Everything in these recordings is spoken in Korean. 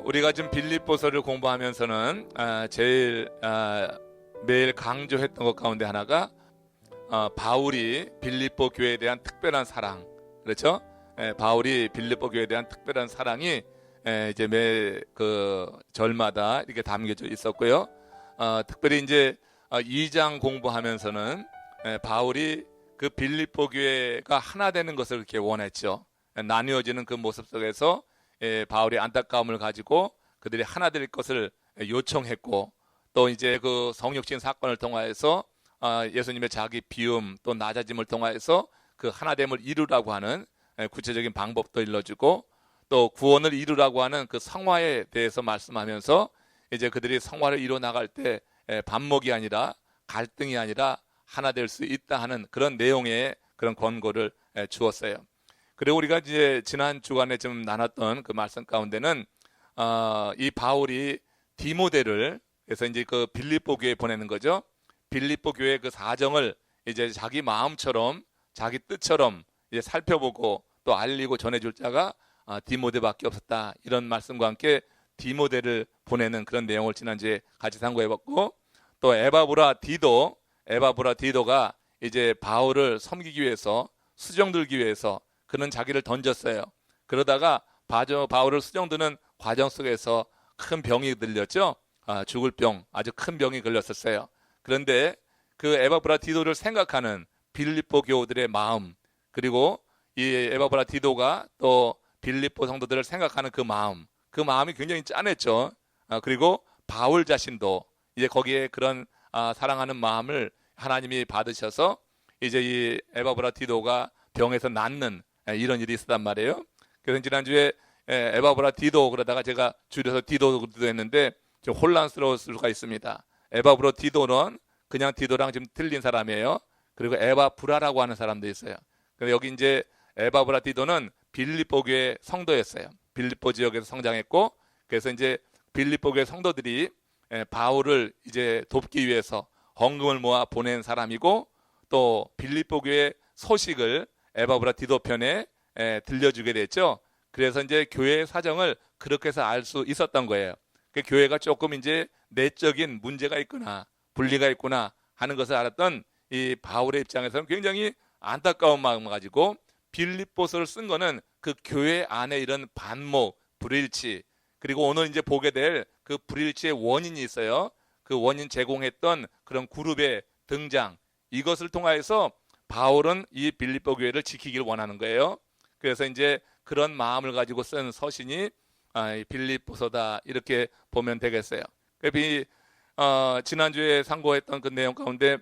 우리가 지금 빌립보서를 공부하면서는 제일 매일 강조했던 것 가운데 하나가 바울이 빌립보 교회에 대한 특별한 사랑, 그렇죠? 바울이 빌립보 교회에 대한 특별한 사랑이 이제 매 그 절마다 이렇게 담겨져 있었고요. 특별히 이제 2장 공부하면서는 바울이 그 빌립보 교회가 하나 되는 것을 이렇게 원했죠. 나뉘어지는 그 모습 속에서 바울이 안타까움을 가지고 그들이 하나 될 것을 요청했고, 또 이제 그 성육신 사건을 통하여서 예수님의 자기 비움 또 낮아짐을 통하여서 그 하나됨을 이루라고 하는 구체적인 방법도 일러주고, 또 구원을 이루라고 하는 그 성화에 대해서 말씀하면서 이제 그들이 성화를 이루 나갈 때 반목이 아니라 갈등이 아니라 하나 될 수 있다 하는 그런 내용의 그런 권고를 주었어요. 그리고 우리가 이제 지난 주간에 좀 나눴던 그 말씀 가운데는 이 바울이 디모데를, 그래서 이제 그 빌립보 교회에 보내는 거죠. 빌립보 교회의 그 사정을 이제 자기 마음처럼 자기 뜻처럼 이제 살펴보고 또 알리고 전해줄 자가 디모데밖에 없었다, 이런 말씀과 함께 디모데를 보내는 그런 내용을 지난주에 같이 상고해봤고, 또 에바브라 디도가 이제 바울을 섬기기 위해서, 수정 들기 위해서 그는 자기를 던졌어요. 그러다가 바울을 수정 드는 과정 속에서 큰 병이 들렸죠. 죽을 병, 아주 큰 병이 걸렸었어요. 그런데 그 에바브라 디도를 생각하는 빌립보 교우들의 마음, 그리고 이 에바브라 디도가 또 빌립보 성도들을 생각하는 그 마음이 굉장히 짠했죠. 그리고 바울 자신도 이제 거기에 그런 사랑하는 마음을 하나님이 받으셔서 이제 이 에바브라 디도가 병에서 낫는 이런 일이 있었단 말이에요. 그래서 지난주에 에바브라 디도 그러다가 제가 줄여서 디도도 했는데 좀 혼란스러울 수가 있습니다. 에바브라 디도는 그냥 디도랑 좀 틀린 사람이에요. 그리고 에바브라라고 하는 사람도 있어요. 그래서 여기 이제 에바브라 디도는 빌립보 교회 성도였어요. 빌립보 지역에서 성장했고, 그래서 이제 빌립보 교회 성도들이 바울을 이제 돕기 위해서 헌금을 모아 보낸 사람이고, 또 빌립보 교회 소식을 에바브라 디도 편에 들려주게 됐죠. 그래서 이제 교회 사정을 그렇게 해서 알 수 있었던 거예요. 그 교회가 조금 이제 내적인 문제가 있구나, 분리가 있구나 하는 것을 알았던 이 바울의 입장에서는 굉장히 안타까운 마음을 가지고 빌립보서를 쓴 거는 그 교회 안에 이런 반목, 불일치, 그리고 오늘 이제 보게 될 그 불일치의 원인이 있어요. 그 원인 제공했던 그런 그룹의 등장, 이것을 통하여서 바울은 이 빌립보 교회를 지키길 원하는 거예요. 그래서 이제 그런 마음을 가지고 쓴 서신이 빌립보서다, 이렇게 보면 되겠어요. 지난주에 상고했던 그 내용 가운데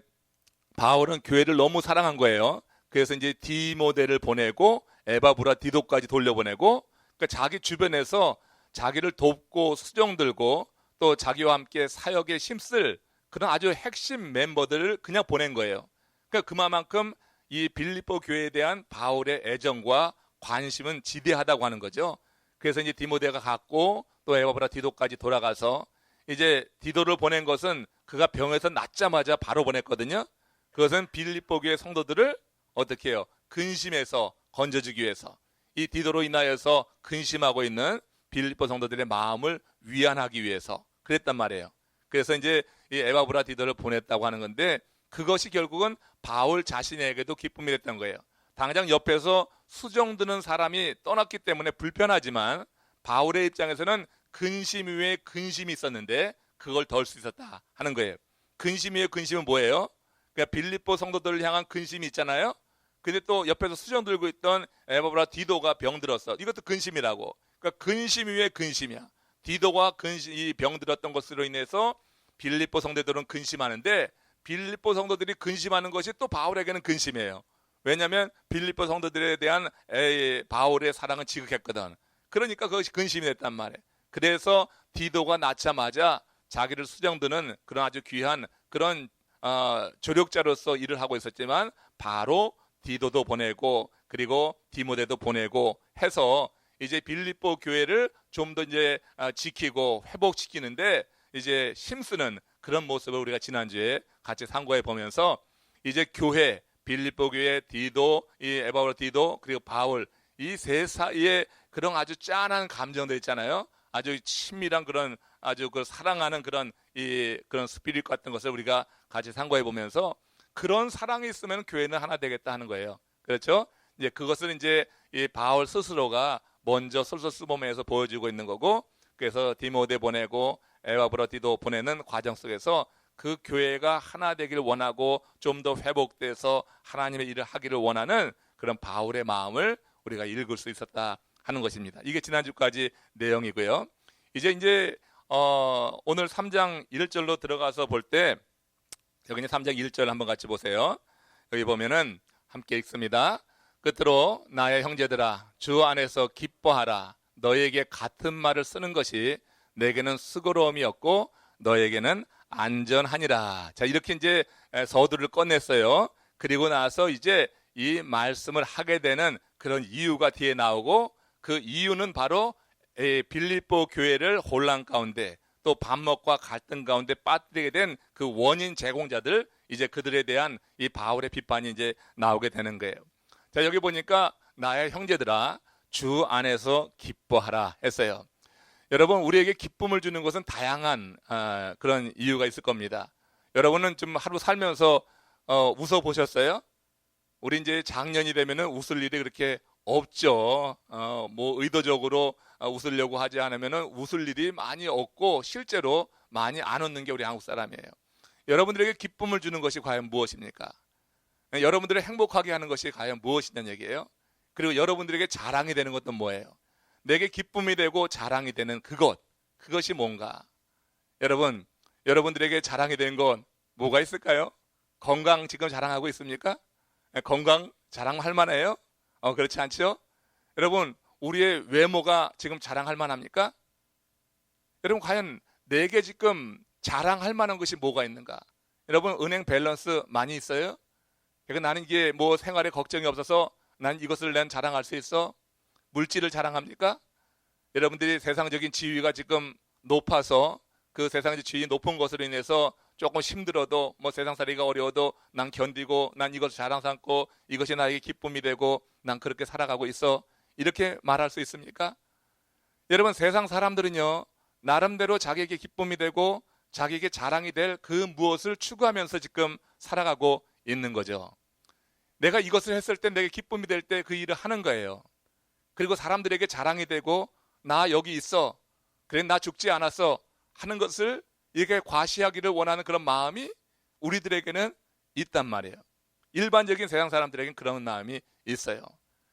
바울은 교회를 너무 사랑한 거예요. 그래서 이제 디모데를 보내고 에바브라 디도까지 돌려보내고, 그러니까 자기 주변에서 자기를 돕고 수정들고 또 자기와 함께 사역에 힘쓸 그런 아주 핵심 멤버들을 그냥 보낸 거예요. 그러니까 그만큼 이 빌립보 교회에 대한 바울의 애정과 관심은 지대하다고 하는 거죠. 그래서 이제 디모데가 갔고 또 에바브라 디도까지 돌아가서 이제 디도를 보낸 것은 그가 병에서 낫자마자 바로 보냈거든요. 그것은 빌립보 교회 성도들을 어떻게 해요? 근심에서 건져주기 위해서, 이 디도로 인하여서 근심하고 있는 빌립보 성도들의 마음을 위안하기 위해서 그랬단 말이에요. 그래서 이제 이 에바브라 디도를 보냈다고 하는 건데, 그것이 결국은 바울 자신에게도 기쁨이 됐던 거예요. 당장 옆에서 수정드는 사람이 떠났기 때문에 불편하지만 바울의 입장에서는 근심 위에 근심이 있었는데 그걸 덜 수 있었다 하는 거예요. 근심 위에 근심은 뭐예요? 그러니까 빌립보 성도들을 향한 근심이 있잖아요. 근데 또 옆에서 수정 들고 있던 에바브라 디도가 병들었어. 이것도 근심이라고. 그러니까 근심 위에 근심이야. 디도가 이 병들었던 것으로 인해서 빌립보 성도들은 근심하는데, 빌립보 성도들이 근심하는 것이 또 바울에게는 근심이에요. 왜냐하면 빌립보 성도들에 대한 바울의 사랑은 지극했거든. 그러니까 그것이 근심이 됐단 말이에요. 그래서 디도가 낳자마자 자기를 수정드는 그런 아주 귀한 그런 조력자로서 일을 하고 있었지만, 바로 디도도 보내고 그리고 디모데도 보내고 해서 이제 빌립보 교회를 좀 더 이제 지키고 회복시키는데 이제 힘쓰는 그런 모습을 우리가 지난주에 같이 상고해 보면서, 이제 교회, 빌립보 교회, 디도, 이 에바브라 디도, 그리고 바울, 이 세 사이에 그런 아주 짠한 감정들 있잖아요. 아주 친밀한 그런 아주 그 사랑하는 그런 그런 스피릿 같은 것을 우리가 같이 상고해 보면서 그런 사랑이 있으면 교회는 하나 되겠다 하는 거예요. 그렇죠? 이제 그것을 이제 이 바울 스스로가 먼저 솔로스모메에서 보여주고 있는 거고, 그래서 디모데 보내고 에바브라티도 보내는 과정 속에서 그 교회가 하나 되기를 원하고 좀 더 회복돼서 하나님의 일을 하기를 원하는 그런 바울의 마음을 우리가 읽을 수 있었다 하는 것입니다. 이게 지난주까지 내용이고요. 이제 오늘 3장 1절로 들어가서 볼 때, 여기 3장 1절 한번 같이 보세요. 여기 보면은 함께 읽습니다. 끝으로 나의 형제들아, 주 안에서 기뻐하라. 너에게 같은 말을 쓰는 것이 내게는 수고로움이 없고 너에게는 안전하니라. 자, 이렇게 이제 서두를 꺼냈어요. 그리고 나서 이제 이 말씀을 하게 되는 그런 이유가 뒤에 나오고, 그 이유는 바로 빌립보 교회를 혼란 가운데 또 반목과 갈등 가운데 빠뜨리게 된 그 원인 제공자들, 이제 그들에 대한 이 바울의 비판이 이제 나오게 되는 거예요. 자, 여기 보니까 나의 형제들아 주 안에서 기뻐하라 했어요. 여러분, 우리에게 기쁨을 주는 것은 다양한 그런 이유가 있을 겁니다. 여러분은 좀 하루 살면서 웃어 보셨어요? 우리 이제 작년이 되면은 웃을 일이 그렇게 없죠. 뭐 의도적으로 웃으려고 하지 않으면은 웃을 일이 많이 없고 실제로 많이 안 웃는 게 우리 한국 사람이에요. 여러분들에게 기쁨을 주는 것이 과연 무엇입니까? 여러분들을 행복하게 하는 것이 과연 무엇이냐는 얘기예요. 그리고 여러분들에게 자랑이 되는 것도 뭐예요? 내게 기쁨이 되고 자랑이 되는 그것이 뭔가? 여러분들에게 자랑이 되는 건 뭐가 있을까요? 건강 지금 자랑하고 있습니까? 건강 자랑할 만해요? 그렇지 않죠? 여러분, 우리의 외모가 지금 자랑할 만합니까? 여러분, 과연 내게 지금 자랑할 만한 것이 뭐가 있는가? 여러분, 은행 밸런스 많이 있어요? 그러니까 나는 이게 뭐 생활에 걱정이 없어서 난 이것을 난 자랑할 수 있어? 물질을 자랑합니까? 여러분들이 세상적인 지위가 지금 높아서 그 세상적 지위 높은 것으로 인해서 조금 힘들어도 뭐 세상살이가 어려워도 난 견디고 난 이것을 자랑 삼고 이것이 나에게 기쁨이 되고 난 그렇게 살아가고 있어, 이렇게 말할 수 있습니까? 여러분, 세상 사람들은요 나름대로 자기에게 기쁨이 되고 자기에게 자랑이 될 그 무엇을 추구하면서 지금 살아가고 있는 거죠. 내가 이것을 했을 때 내게 기쁨이 될 때 그 일을 하는 거예요. 그리고 사람들에게 자랑이 되고 나 여기 있어, 그래 나 죽지 않았어 하는 것을 이렇게 과시하기를 원하는 그런 마음이 우리들에게는 있단 말이에요. 일반적인 세상 사람들에게는 그런 마음이 있어요.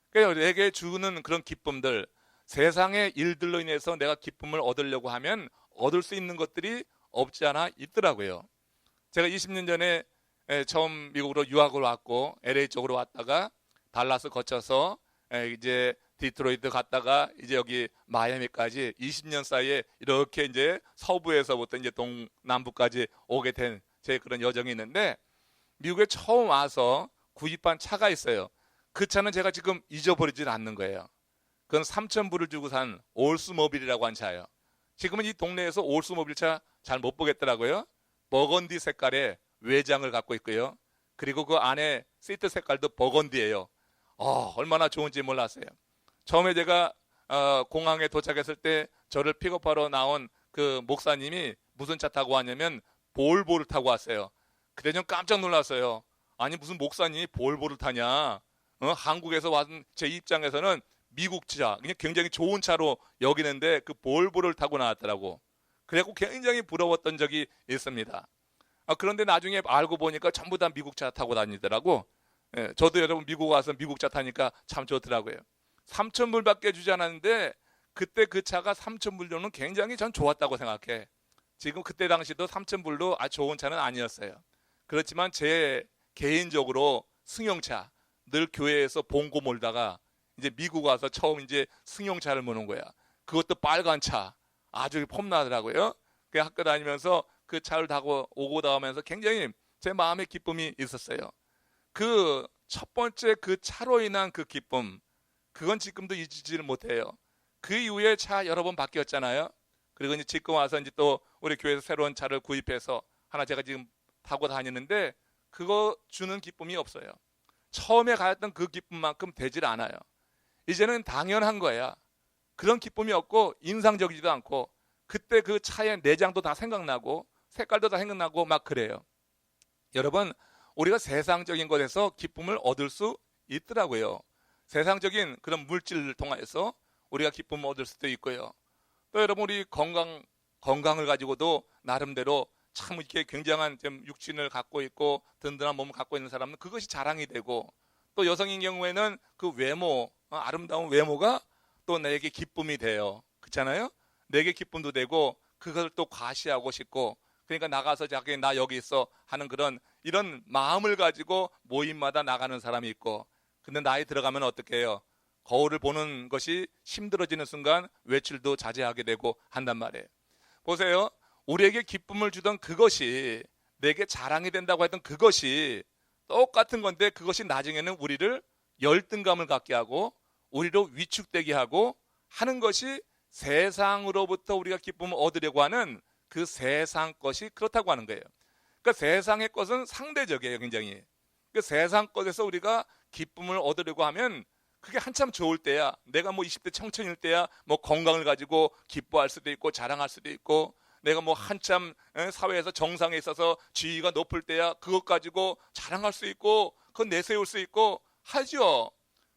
그래서 내게 주는 그런 기쁨들, 세상의 일들로 인해서 내가 기쁨을 얻으려고 하면 얻을 수 있는 것들이 없지 않아 있더라고요. 제가 20년 전에 처음 미국으로 유학을 왔고 LA 쪽으로 왔다가 달라스 거쳐서 이제 디트로이트 갔다가 이제 여기 마이애미까지 20년 사이에 이렇게 이제 서부에서부터 이제 동남부까지 오게 된 제 그런 여정이 있는데, 미국에 처음 와서 구입한 차가 있어요. 그 차는 제가 지금 잊어버리질 않는 거예요. 그건 3,000불을 주고 산 올스모빌이라고 한 차예요. 지금은 이 동네에서 올스모빌 차 잘 못 보겠더라고요. 버건디 색깔의 외장을 갖고 있고요. 그리고 그 안에 시트 색깔도 버건디예요. 얼마나 좋은지 몰랐어요. 처음에 제가 공항에 도착했을 때 저를 픽업하러 나온 그 목사님이 무슨 차 타고 왔냐면 볼보를 타고 왔어요. 그때 좀 깜짝 놀랐어요. 아니 무슨 목사님이 볼보를 타냐? 한국에서 왔은 제 입장에서는 미국 차, 그냥 굉장히 좋은 차로 여기는데 그 볼보를 타고 나왔더라고. 그래갖고 굉장히 부러웠던 적이 있습니다. 그런데 나중에 알고 보니까 전부 다 미국 차 타고 다니더라고. 저도 여러분 미국 와서 미국 차 타니까 참 좋더라고요. 3,000불밖에 주지 않았는데 그때 그 차가 3,000불로는 굉장히 전 좋았다고 생각해. 지금 그때 당시도 3,000불로 아주 좋은 차는 아니었어요. 그렇지만 제 개인적으로 승용차, 늘 교회에서 봉고 몰다가 이제 미국 와서 처음 이제 승용차를 모는 거야. 그것도 빨간 차, 아주 폼나더라고요. 그 학교 다니면서 그 차를 타고 오고 나오면서 굉장히 제 마음에 기쁨이 있었어요. 그 첫 번째 그 차로 인한 그 기쁨, 그건 지금도 잊지를 못해요. 그 이후에 차 여러 번 바뀌었잖아요. 그리고 이제 지금 와서 이제 또 우리 교회에서 새로운 차를 구입해서 하나 제가 지금 타고 다니는데 그거 주는 기쁨이 없어요. 처음에 가졌던 그 기쁨만큼 되질 않아요. 이제는 당연한 거야. 그런 기쁨이 없고 인상적이지도 않고 그때 그 차의 내장도 다 생각나고 색깔도 다 생각나고 막 그래요. 여러분, 우리가 세상적인 것에서 기쁨을 얻을 수 있더라고요. 세상적인 그런 물질을 통해서 우리가 기쁨을 얻을 수도 있고요. 또 여러분, 우리 건강을 가지고도 나름대로 참 이렇게 굉장한 좀 육신을 갖고 있고 든든한 몸을 갖고 있는 사람은 그것이 자랑이 되고, 또 여성인 경우에는 그 외모, 아름다운 외모가 또 내게 기쁨이 돼요. 그렇잖아요? 내게 기쁨도 되고 그것을 또 과시하고 싶고, 그러니까 나가서 자기 나 여기 있어 하는 그런 이런 마음을 가지고 모임마다 나가는 사람이 있고, 근데 나이 들어가면 어떻게 해요? 거울을 보는 것이 힘들어지는 순간 외출도 자제하게 되고 한단 말이에요. 보세요. 우리에게 기쁨을 주던 그것이, 내게 자랑이 된다고 했던 그것이 똑같은 건데, 그것이 나중에는 우리를 열등감을 갖게 하고 우리로 위축되게 하고 하는 것이 세상으로부터 우리가 기쁨을 얻으려고 하는 그 세상 것이 그렇다고 하는 거예요. 그러니까 세상의 것은 상대적이에요, 굉장히. 그 세상 것에서 우리가 기쁨을 얻으려고 하면 그게 한참 좋을 때야, 내가 뭐 20대 청춘일 때야 뭐 건강을 가지고 기뻐할 수도 있고 자랑할 수도 있고, 내가 뭐 한참 사회에서 정상에 있어서 지위가 높을 때야 그것 가지고 자랑할 수 있고 그건 내세울 수 있고 하죠.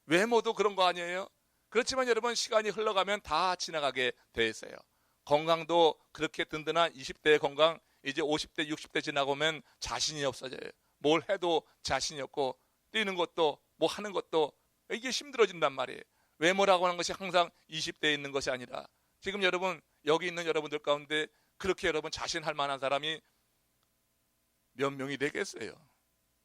외모도 그런 거 아니에요? 그렇지만 여러분, 시간이 흘러가면 다 지나가게 돼 있어요. 건강도 그렇게 든든한 20대의 건강, 이제 50대 60대 지나고면 자신이 없어져요. 뭘 해도 자신이 없고, 뛰는 것도 뭐 하는 것도 이게 힘들어진단 말이에요. 외모라고 하는 것이 항상 20대에 있는 것이 아니라, 지금 여러분 여기 있는 여러분들 가운데 그렇게 여러분 자신할 만한 사람이 몇 명이 되겠어요?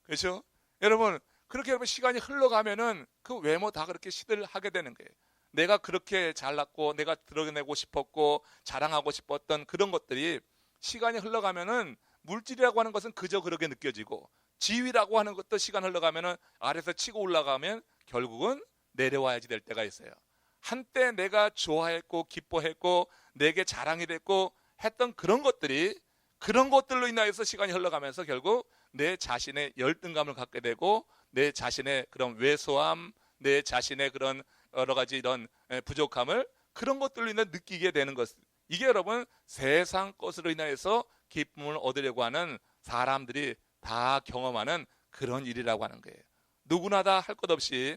그렇죠? 여러분, 그렇게 여러분 시간이 흘러가면은 그 외모 다 그렇게 시들을 하게 되는 거예요. 내가 그렇게 잘났고 내가 드러내고 싶었고 자랑하고 싶었던 그런 것들이 시간이 흘러가면은, 물질이라고 하는 것은 그저 그렇게 느껴지고, 지위라고 하는 것도 시간 흘러가면은 아래서 치고 올라가면 결국은 내려와야지 될 때가 있어요. 한때 내가 좋아했고 기뻐했고 내게 자랑이 됐고 했던 그런 것들이, 그런 것들로 인하여서 시간이 흘러가면서 결국 내 자신의 열등감을 갖게 되고, 내 자신의 그런 왜소함, 내 자신의 그런 여러 가지 이런 부족함을 그런 것들로 인해 느끼게 되는 것, 이게 여러분 세상 것으로 인하여서 기쁨을 얻으려고 하는 사람들이 다 경험하는 그런 일이라고 하는 거예요. 누구나 다 할 것 없이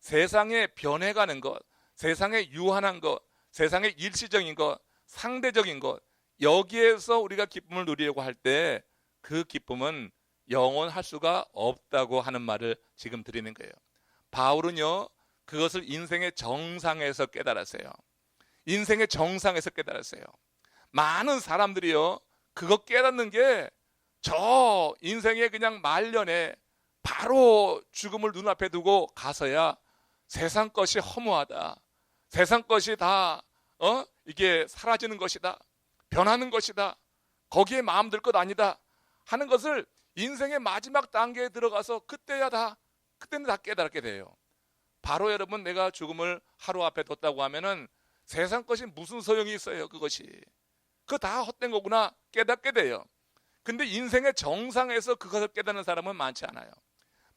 세상에 변해가는 것, 세상에 유한한 것, 세상에 일시적인 것, 상대적인 것, 여기에서 우리가 기쁨을 누리려고 할 때 그 기쁨은 영원할 수가 없다고 하는 말을 지금 드리는 거예요. 바울은요, 그것을 인생의 정상에서 깨달았어요. 인생의 정상에서 깨달았어요. 많은 사람들이요, 그거 깨닫는 게 저 인생의 그냥 말년에 바로 죽음을 눈앞에 두고 가서야 세상 것이 허무하다, 세상 것이 다 이게 사라지는 것이다, 변하는 것이다, 거기에 마음 들 것 아니다 하는 것을 인생의 마지막 단계에 들어가서 그때는 다 깨닫게 돼요. 바로 여러분, 내가 죽음을 하루 앞에 뒀다고 하면은 세상 것이 무슨 소용이 있어요? 그것이 그거 다 헛된 거구나 깨닫게 돼요. 근데 인생의 정상에서 그것을 깨닫는 사람은 많지 않아요.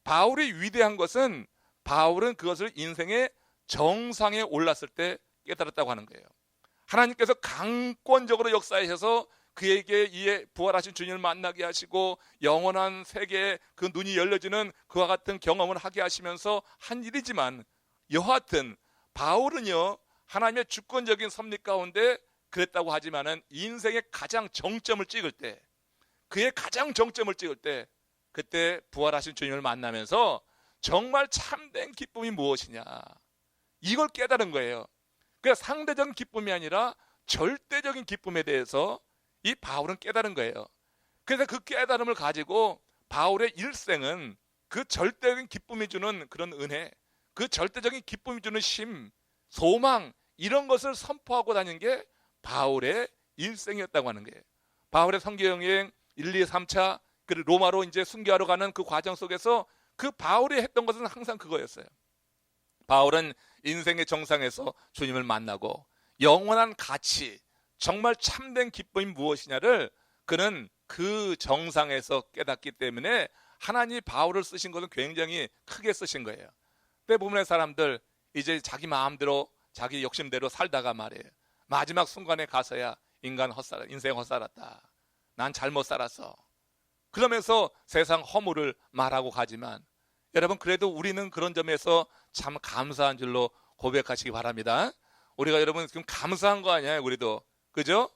바울이 위대한 것은, 바울은 그것을 인생의 정상에 올랐을 때 깨달았다고 하는 거예요. 하나님께서 강권적으로 역사하셔서 그에게 이에 부활하신 주님을 만나게 하시고 영원한 세계에 그 눈이 열려지는 그와 같은 경험을 하게 하시면서 한 일이지만, 여하튼 바울은요, 하나님의 주권적인 섭리 가운데 그랬다고 하지만은 인생의 가장 정점을 찍을 때, 그의 가장 정점을 찍을 때, 그때 부활하신 주님을 만나면서 정말 참된 기쁨이 무엇이냐, 이걸 깨달은 거예요. 그러니까 상대적인 기쁨이 아니라 절대적인 기쁨에 대해서 이 바울은 깨달은 거예요. 그래서 그 깨달음을 가지고 바울의 일생은 그 절대적인 기쁨이 주는 그런 은혜, 그 절대적인 기쁨이 주는 심, 소망, 이런 것을 선포하고 다닌 게 바울의 일생이었다고 하는 거예요. 바울의 선교여행 1, 2, 3차, 그리고 로마로 이제 순교하러 가는 그 과정 속에서 그 바울이 했던 것은 항상 그거였어요. 바울은 인생의 정상에서 주님을 만나고 영원한 가치, 정말 참된 기쁨이 무엇이냐를 그는 그 정상에서 깨닫기 때문에 하나님이 바울을 쓰신 것은 굉장히 크게 쓰신 거예요. 대부분의 사람들 이제 자기 마음대로 자기 욕심대로 살다가 말이에요. 마지막 순간에 가서야 인생 헛살았다. 난 잘못 살았어. 그러면서 세상 허물을 말하고 가지만 여러분 그래도 우리는 그런 점에서 참 감사한 줄로 고백하시기 바랍니다. 우리가 여러분 지금 감사한 거 아니에요, 우리도. 그죠?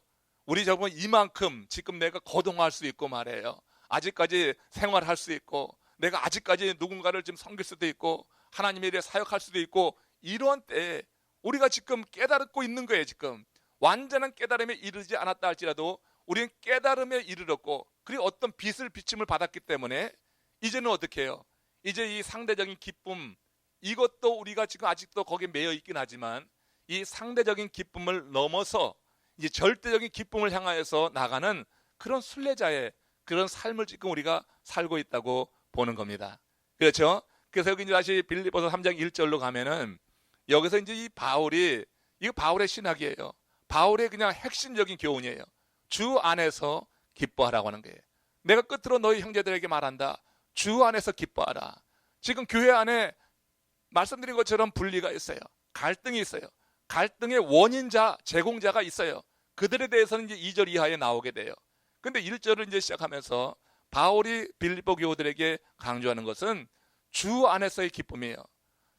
우리 정말 이만큼 지금 내가 거동할 수 있고 말이에요. 아직까지 생활할 수 있고 내가 아직까지 누군가를 좀 섬길 수도 있고 하나님에 대해 사역할 수도 있고 이런 때에 우리가 지금 깨달고 있는 거예요. 지금 완전한 깨달음에 이르지 않았다 할지라도 우리는 깨달음에 이르렀고 그리고 어떤 빛을 비침을 받았기 때문에 이제는 어떻게 해요? 이제 이 상대적인 기쁨 이것도 우리가 지금 아직도 거기에 매여 있긴 하지만 이 상대적인 기쁨을 넘어서 이제 절대적인 기쁨을 향하여서 나가는 그런 순례자의 그런 삶을 지금 우리가 살고 있다고 보는 겁니다. 그렇죠? 그래서 여기 이제 다시 빌립보서 3장 1절로 가면은 여기서 이제 이 바울이 이거 바울의 신학이에요. 바울의 그냥 핵심적인 교훈이에요. 주 안에서 기뻐하라고 하는 거예요. 내가 끝으로 너희 형제들에게 말한다. 주 안에서 기뻐하라. 지금 교회 안에 말씀드린 것처럼 분리가 있어요. 갈등이 있어요. 갈등의 원인자, 제공자가 있어요. 그들에 대해서는 이제 2절 이하에 나오게 돼요. 근데 1절을 이제 시작하면서 바울이 빌립보 교우들에게 강조하는 것은 주 안에서의 기쁨이에요.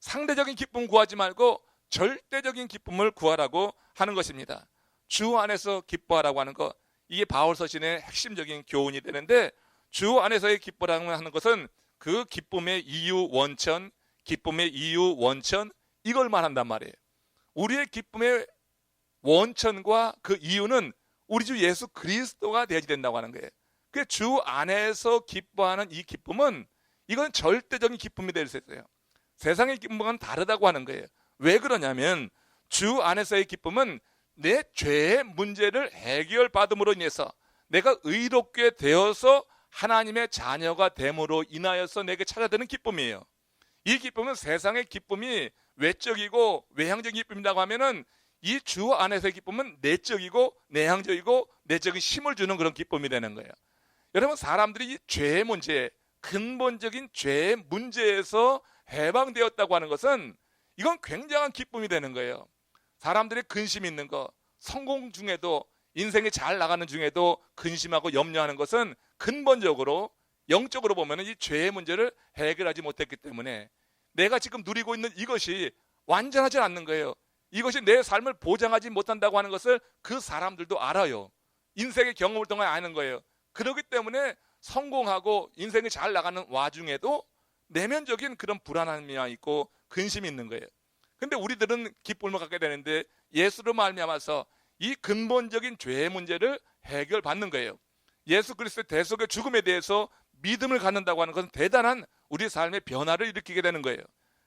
상대적인 기쁨 구하지 말고 절대적인 기쁨을 구하라고 하는 것입니다. 주 안에서 기뻐하라고 하는 것, 이게 바울 서신의 핵심적인 교훈이 되는데 주 안에서의 기뻐라고 하는 것은 그 기쁨의 이유 원천, 기쁨의 이유 원천 이걸 말한단 말이에요. 우리의 기쁨의 원천과 그 이유는 우리 주 예수 그리스도가 되어야 된다고 하는 거예요. 그 주 안에서 기뻐하는 이 기쁨은 이건 절대적인 기쁨이 될 수 있어요. 세상의 기쁨과는 다르다고 하는 거예요. 왜 그러냐면 주 안에서의 기쁨은 내 죄의 문제를 해결받음으로 인해서 내가 의롭게 되어서 하나님의 자녀가 됨으로 인하여서 내게 찾아드는 기쁨이에요. 이 기쁨은 세상의 기쁨이 외적이고 외향적인 기쁨이라고 하면은 이 주 안에서의 기쁨은 내적이고 내향적이고 내적인 힘을 주는 그런 기쁨이 되는 거예요. 여러분 사람들이 이 죄의 문제, 근본적인 죄의 문제에서 해방되었다고 하는 것은 이건 굉장한 기쁨이 되는 거예요. 사람들의 근심 있는 거, 성공 중에도 인생이 잘 나가는 중에도 근심하고 염려하는 것은 근본적으로 영적으로 보면 이 죄의 문제를 해결하지 못했기 때문에 내가 지금 누리고 있는 이것이 완전하지 않는 거예요. 이것이 내 삶을 보장하지 못한다고 하는 것을 그 사람들도 알아요. 인생의 경험을 통해 아는 거예요. 그렇기 때문에 성공하고 인생이 잘 나가는 와중에도 내면적인 그런 불안함이 있고 근심이 있는 거예요. 근데 우리들은 기쁨을 갖게 되는데 예수로 말미암아서 이 근본적인 죄의 문제를 해결받는 거예요. 예수 그리스도의 대속의 죽음에 대해서 믿음을 갖는다고 하는 것은 대단한 우리 삶의 변화를 일으키게 되는 거예요.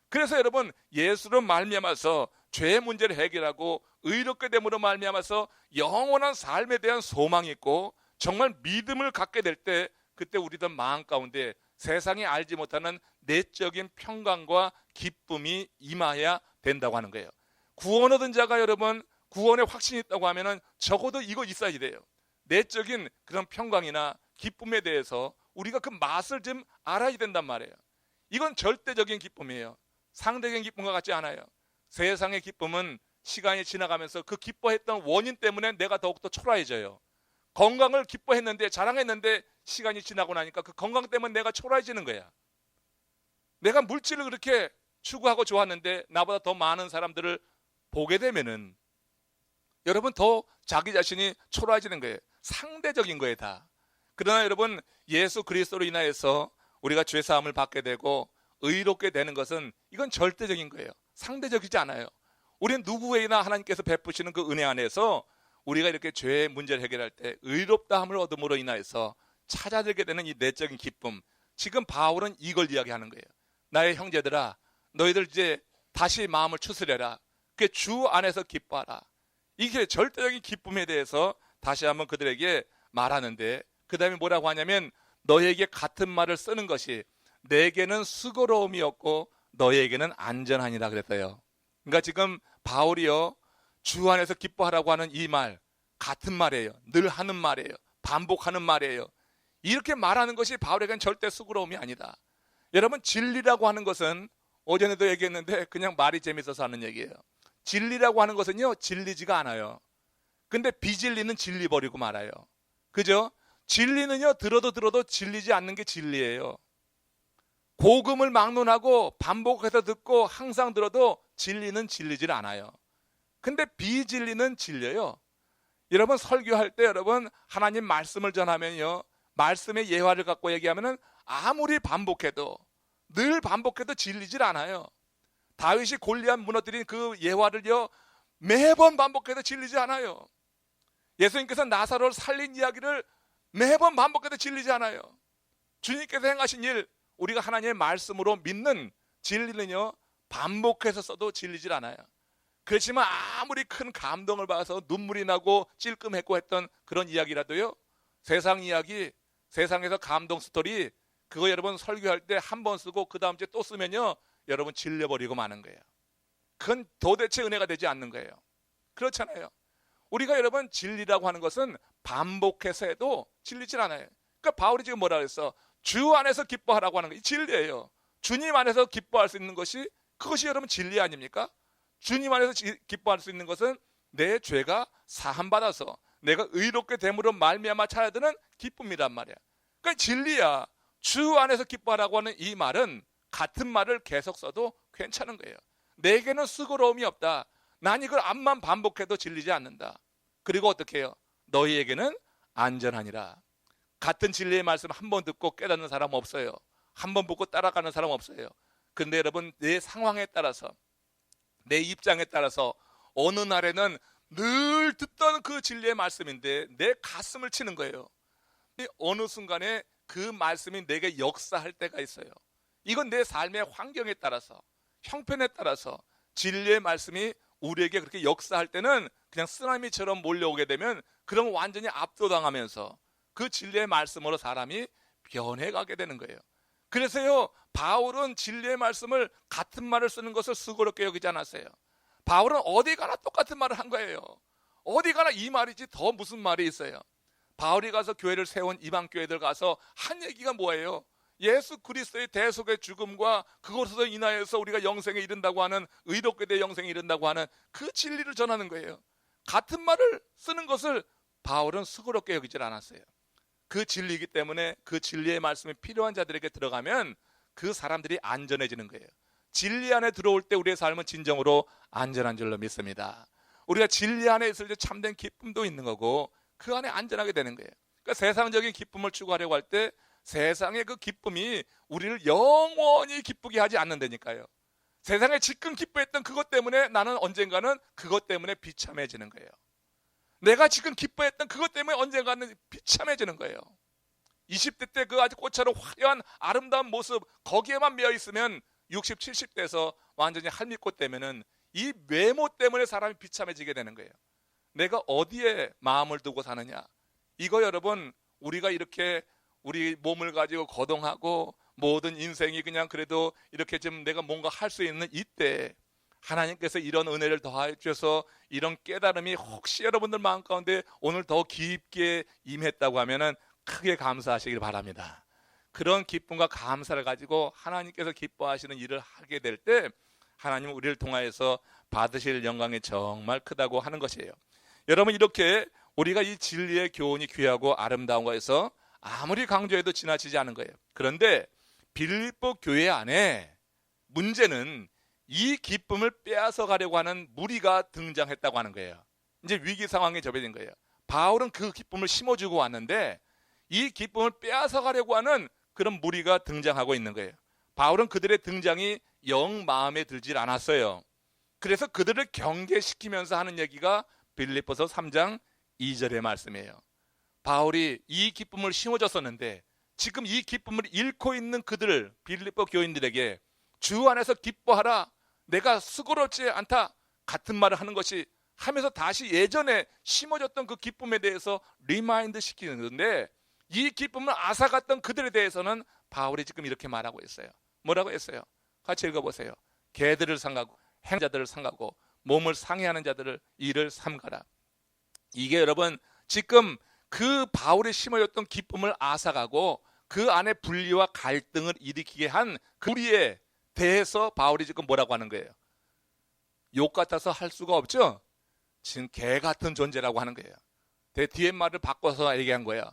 그래서 여러분 예수로 말미암아서 죄의 문제를 해결하고 의롭게 됨으로 말미암아서 영원한 삶에 대한 소망이 있고 정말 믿음을 갖게 될 때 그때 우리들 마음 가운데 세상이 알지 못하는 내적인 평강과 기쁨이 임하여야 된다고 하는 거예요. 구원 얻은 자가 여러분 구원의 확신이 있다고 하면은 적어도 이거 있어야 돼요. 내적인 그런 평강이나 기쁨에 대해서 우리가 그 맛을 좀 알아야 된단 말이에요. 이건 절대적인 기쁨이에요. 상대적인 기쁨과 같지 않아요. 세상의 기쁨은 시간이 지나가면서 그 기뻐했던 원인 때문에 내가 더욱더 초라해져요. 건강을 기뻐했는데 자랑했는데 시간이 지나고 나니까 그 건강 때문에 내가 초라해지는 거야. 내가 물질을 그렇게 추구하고 좋았는데 나보다 더 많은 사람들을 보게 되면은 여러분 더 자기 자신이 초라해지는 거예요. 상대적인 거예요 다. 그러나 여러분 예수 그리스도로 인하여서 우리가 죄사함을 받게 되고 의롭게 되는 것은 이건 절대적인 거예요. 상대적이지 않아요. 우리는 누구에게나 하나님께서 베푸시는 그 은혜 안에서 우리가 이렇게 죄의 문제를 해결할 때 의롭다함을 얻음으로 인하여서 찾아들게 되는 이 내적인 기쁨. 지금 바울은 이걸 이야기하는 거예요. 나의 형제들아 너희들 이제 다시 마음을 추스려라. 그 주 안에서 기뻐하라. 이게 절대적인 기쁨에 대해서 다시 한번 그들에게 말하는데 그 다음에 뭐라고 하냐면 너희에게 같은 말을 쓰는 것이 내게는 수고로움이었고 너희에게는 안전하니라 그랬어요. 그러니까 지금 바울이요 주 안에서 기뻐하라고 하는 이 말 같은 말이에요. 늘 하는 말이에요. 반복하는 말이에요. 이렇게 말하는 것이 바울에게는 절대 수고로움이 아니다. 여러분 진리라고 하는 것은 오전에도 얘기했는데 그냥 말이 재밌어서 하는 얘기예요. 진리라고 하는 것은요, 진리지가 않아요. 근데 비진리는 진리 버리고 말아요. 그죠? 진리는요, 들어도 진리지 않는 게 진리예요. 복음을 막론하고 반복해서 듣고 항상 들어도 진리는 진리질 않아요. 근데 비진리는 진리예요. 여러분 설교할 때 여러분 하나님 말씀을 전하면요, 말씀의 예화를 갖고 얘기하면은 아무리 반복해도 늘 반복해도 진리질 않아요. 다윗이 골리앗 무너뜨린 그 예화를요 매번 반복해도 진리지 않아요. 예수님께서 나사로를 살린 이야기를 매번 반복해도 진리지 않아요. 주님께서 행하신 일, 우리가 하나님의 말씀으로 믿는 진리는요 반복해서 써도 진리질 않아요. 그렇지만 아무리 큰 감동을 받아서 눈물이 나고 찔끔했고 했던 그런 이야기라도요, 세상 이야기, 세상에서 감동 스토리, 그거 여러분 설교할 때 한 번 쓰고 그 다음 주에 또 쓰면요 여러분 질려버리고 마는 거예요. 그건 도대체 은혜가 되지 않는 거예요. 그렇잖아요. 우리가 여러분 진리라고 하는 것은 반복해서 해도 진리질 않아요. 그러니까 바울이 지금 뭐라 그랬어? 주 안에서 기뻐하라고 하는 게 진리예요. 주님 안에서 기뻐할 수 있는 것이, 그것이 여러분 진리 아닙니까? 주님 안에서 기뻐할 수 있는 것은 내 죄가 사함받아서 내가 의롭게 됨으로 말미암아 찾아드는 기쁨이란 말이야. 그러니까 진리야. 주 안에서 기뻐하라고 하는 이 말은 같은 말을 계속 써도 괜찮은 거예요. 내게는 수고로움이 없다. 난 이걸 암만 반복해도 질리지 않는다. 그리고 어떻게 해요? 너희에게는 안전하니라. 같은 진리의 말씀 한 번 듣고 깨닫는 사람 없어요. 한 번 듣고 따라가는 사람 없어요. 근데 여러분 내 상황에 따라서, 내 입장에 따라서 어느 날에는 늘 듣던 그 진리의 말씀인데 내 가슴을 치는 거예요. 어느 순간에 그 말씀이 내게 역사할 때가 있어요. 이건 내 삶의 환경에 따라서, 형편에 따라서 진리의 말씀이 우리에게 그렇게 역사할 때는 그냥 쓰나미처럼 몰려오게 되면 그럼 완전히 압도당하면서 그 진리의 말씀으로 사람이 변해가게 되는 거예요. 그래서요 바울은 진리의 말씀을 같은 말을 쓰는 것을 수고롭게 여기지 않았어요. 바울은 어디 가나 똑같은 말을 한 거예요. 어디 가나 이 말이지 더 무슨 말이 있어요. 바울이 가서 교회를 세운 이방 교회들 가서 한 얘기가 뭐예요? 예수 그리스도의 대속의 죽음과 그것으로 인하여서 우리가 영생에 이른다고 하는, 의롭게 될 영생에 이른다고 하는 그 진리를 전하는 거예요. 같은 말을 쓰는 것을 바울은 수고롭게 여기질 않았어요. 그 진리이기 때문에 그 진리의 말씀이 필요한 자들에게 들어가면 그 사람들이 안전해지는 거예요. 진리 안에 들어올 때 우리의 삶은 진정으로 안전한 줄로 믿습니다. 우리가 진리 안에 있을 때 참된 기쁨도 있는 거고 그 안에 안전하게 되는 거예요. 그러니까 세상적인 기쁨을 추구하려고 할 때 세상의 그 기쁨이 우리를 영원히 기쁘게 하지 않는다니까요. 세상에 지금 기뻐했던 그것 때문에 나는 언젠가는 그것 때문에 비참해지는 거예요. 내가 지금 기뻐했던 그것 때문에 언젠가는 비참해지는 거예요. 20대 때 그 아주 꽃처럼 화려한 아름다운 모습 거기에만 매여 있으면 60, 70대에서 완전히 할미꽃 되면은 이 외모 때문에 사람이 비참해지게 되는 거예요. 내가 어디에 마음을 두고 사느냐, 이거 여러분 우리가 이렇게 우리 몸을 가지고 거동하고 모든 인생이 그냥 그래도 이렇게 좀 내가 뭔가 할 수 있는 이때 하나님께서 이런 은혜를 더해 주셔서 이런 깨달음이 혹시 여러분들 마음 가운데 오늘 더 깊게 임했다고 하면은 크게 감사하시길 바랍니다. 그런 기쁨과 감사를 가지고 하나님께서 기뻐하시는 일을 하게 될 때 하나님은 우리를 통하여서 받으실 영광이 정말 크다고 하는 것이에요. 여러분 이렇게 우리가 이 진리의 교훈이 귀하고 아름다운 거에서 아무리 강조해도 지나치지 않은 거예요. 그런데 빌립보 교회 안에 문제는 이 기쁨을 빼앗아 가려고 하는 무리가 등장했다고 하는 거예요. 이제 위기 상황에 접어든 거예요. 바울은 그 기쁨을 심어주고 왔는데 이 기쁨을 빼앗아 가려고 하는 그런 무리가 등장하고 있는 거예요. 바울은 그들의 등장이 영 마음에 들질 않았어요. 그래서 그들을 경계시키면서 하는 얘기가 빌립보서 3장 2절의 말씀이에요. 바울이 이 기쁨을 심어줬었는데 지금 이 기쁨을 잃고 있는 그들을, 빌립보 교인들에게 주 안에서 기뻐하라, 내가 수고롭지 않다, 같은 말을 하는 것이 하면서 다시 예전에 심어줬던 그 기쁨에 대해서 리마인드 시키는데 이 기쁨을 앗아갔던 그들에 대해서는 바울이 지금 이렇게 말하고 있어요. 뭐라고 했어요? 같이 읽어보세요. 개들을 삼가고 행자들을 삼가고 몸을 상해하는 자들을 이를 삼가라. 이게 여러분 지금 그 바울이 심어줬던 기쁨을 앗아가고 그 안에 분리와 갈등을 일으키게 한 그 무리에 대해서 바울이 지금 뭐라고 하는 거예요? 욕 같아서 할 수가 없죠. 지금 개 같은 존재라고 하는 거예요. 뒤에 말을 바꿔서 얘기한 거예요.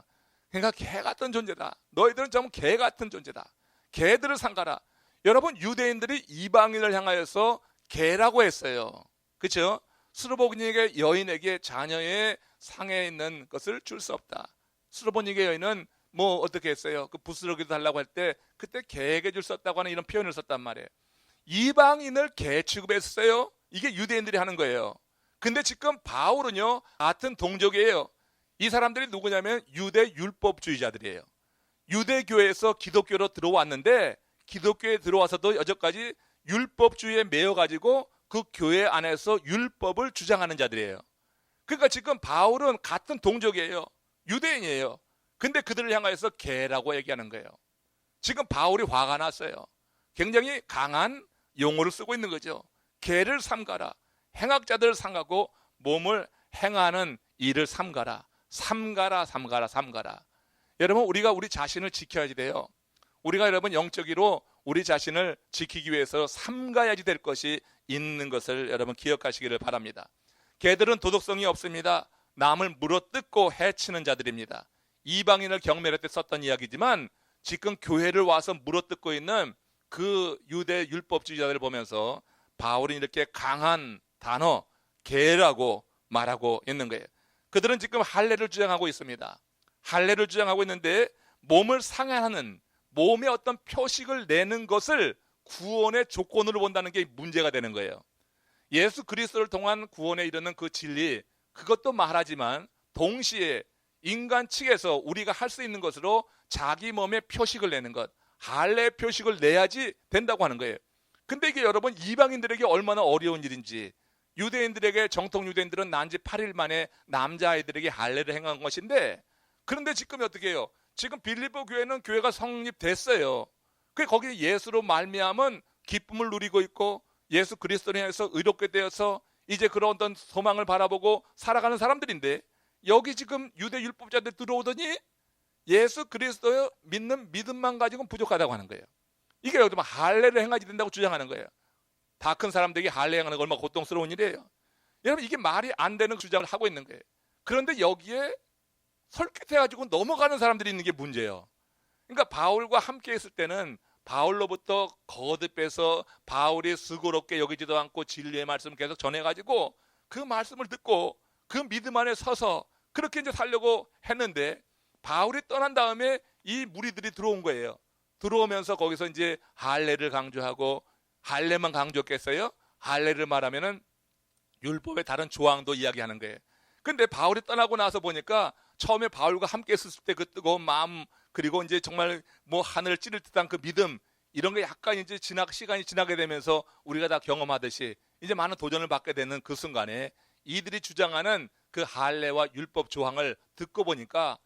그러니까 개 같은 존재다. 너희들은 전부 개 같은 존재다. 개들을 삼가라. 여러분, 유대인들이 이방인을 향하여서 개라고 했어요. 그렇죠? 수르보니게 여인에게 자녀의 상에 있는 것을 줄 수 없다. 수르보니게 여인은 뭐 어떻게 했어요? 그 부스러기도 달라고 할 때 그때 개에게 줄 수 없다고 하는 이런 표현을 썼단 말이에요. 이방인을 개 취급했어요. 이게 유대인들이 하는 거예요. 근데 지금 바울은요, 같은 동족이에요. 이 사람들이 누구냐면 유대 율법주의자들이에요. 유대교에서 기독교로 들어왔는데 기독교에 들어와서도 여전까지 율법주의에 매여가지고 그 교회 안에서 율법을 주장하는 자들이에요. 그러니까 지금 바울은 같은 동족이에요. 유대인이에요. 근데 그들을 향해서 개라고 얘기하는 거예요. 지금 바울이 화가 났어요. 굉장히 강한 용어를 쓰고 있는 거죠. 개를 삼가라. 행악자들을 삼가고 몸을 행하는 일을 삼가라. 삼가라, 삼가라, 삼가라. 여러분, 우리가 우리 자신을 지켜야지 돼요. 우리가 여러분 영적으로 우리 자신을 지키기 위해서 삼가야지 될 것이 있는 것을 여러분 기억하시기를 바랍니다. 개들은 도덕성이 없습니다. 남을 물어뜯고 해치는 자들입니다. 이방인을 경멸할 때 썼던 이야기지만 지금 교회를 와서 물어뜯고 있는 그 유대 율법주의자들을 보면서 바울이 이렇게 강한 단어 개라고 말하고 있는 거예요. 그들은 지금 할례를 주장하고 있습니다. 할례를 주장하고 있는데 몸을 상하는 몸에 어떤 표식을 내는 것을 구원의 조건으로 본다는 게 문제가 되는 거예요. 예수 그리스도를 통한 구원에 이르는 그 진리, 그것도 말하지만 동시에 인간 측에서 우리가 할 수 있는 것으로 자기 몸에 표식을 내는 것, 할례 표식을 내야지 된다고 하는 거예요. 근데 이게 여러분 이방인들에게 얼마나 어려운 일인지, 유대인들에게, 정통 유대인들은 난지 8일 만에 남자아이들에게 할례를 행한 것인데, 그런데 지금 어떻게 해요? 지금 빌립보 교회는 교회가 성립됐어요. 그 거기 예수로 말미암은 기쁨을 누리고 있고 예수 그리스도를 향해서 의롭게 되어서 이제 그런 어떤 소망을 바라보고 살아가는 사람들인데, 여기 지금 유대 율법자들 들어오더니 예수 그리스도를 믿는 믿음만 가지고는 부족하다고 하는 거예요. 이게 여러분 할례를 행하지 된다고 주장하는 거예요. 다 큰 사람들에게 할례 행하는 거 얼마나 고통스러운 일이에요. 여러분, 이게 말이 안 되는 주장을 하고 있는 거예요. 그런데 여기에 설깃해가지고 넘어가는 사람들이 있는 게 문제예요. 그러니까 바울과 함께 있을 때는 바울로부터 거듭해서 바울이 수고롭게 여기지도 않고 진리의 말씀을 계속 전해가지고 그 말씀을 듣고 그 믿음 안에 서서 그렇게 이제 살려고 했는데, 바울이 떠난 다음에 이 무리들이 들어온 거예요. 들어오면서 거기서 이제 할례를 강조하고, 할례만 강조했겠어요? 할례를 말하면은 율법의 다른 조항도 이야기하는 거예요. 근데 바울이 떠나고 나서 보니까 처음에 바울과 함께 있었을 때 그 뜨거운 마음, 그리고 이제 정말 뭐 하늘을 찌를 듯한 그 믿음, 이런 게 약간 이제 시간이 지나게 되면서 우리가 다 경험하듯이 이제 많은 도전을 받게 되는 그 순간에 이들이 주장하는 그 할례와 율법 조항을 듣고 보니까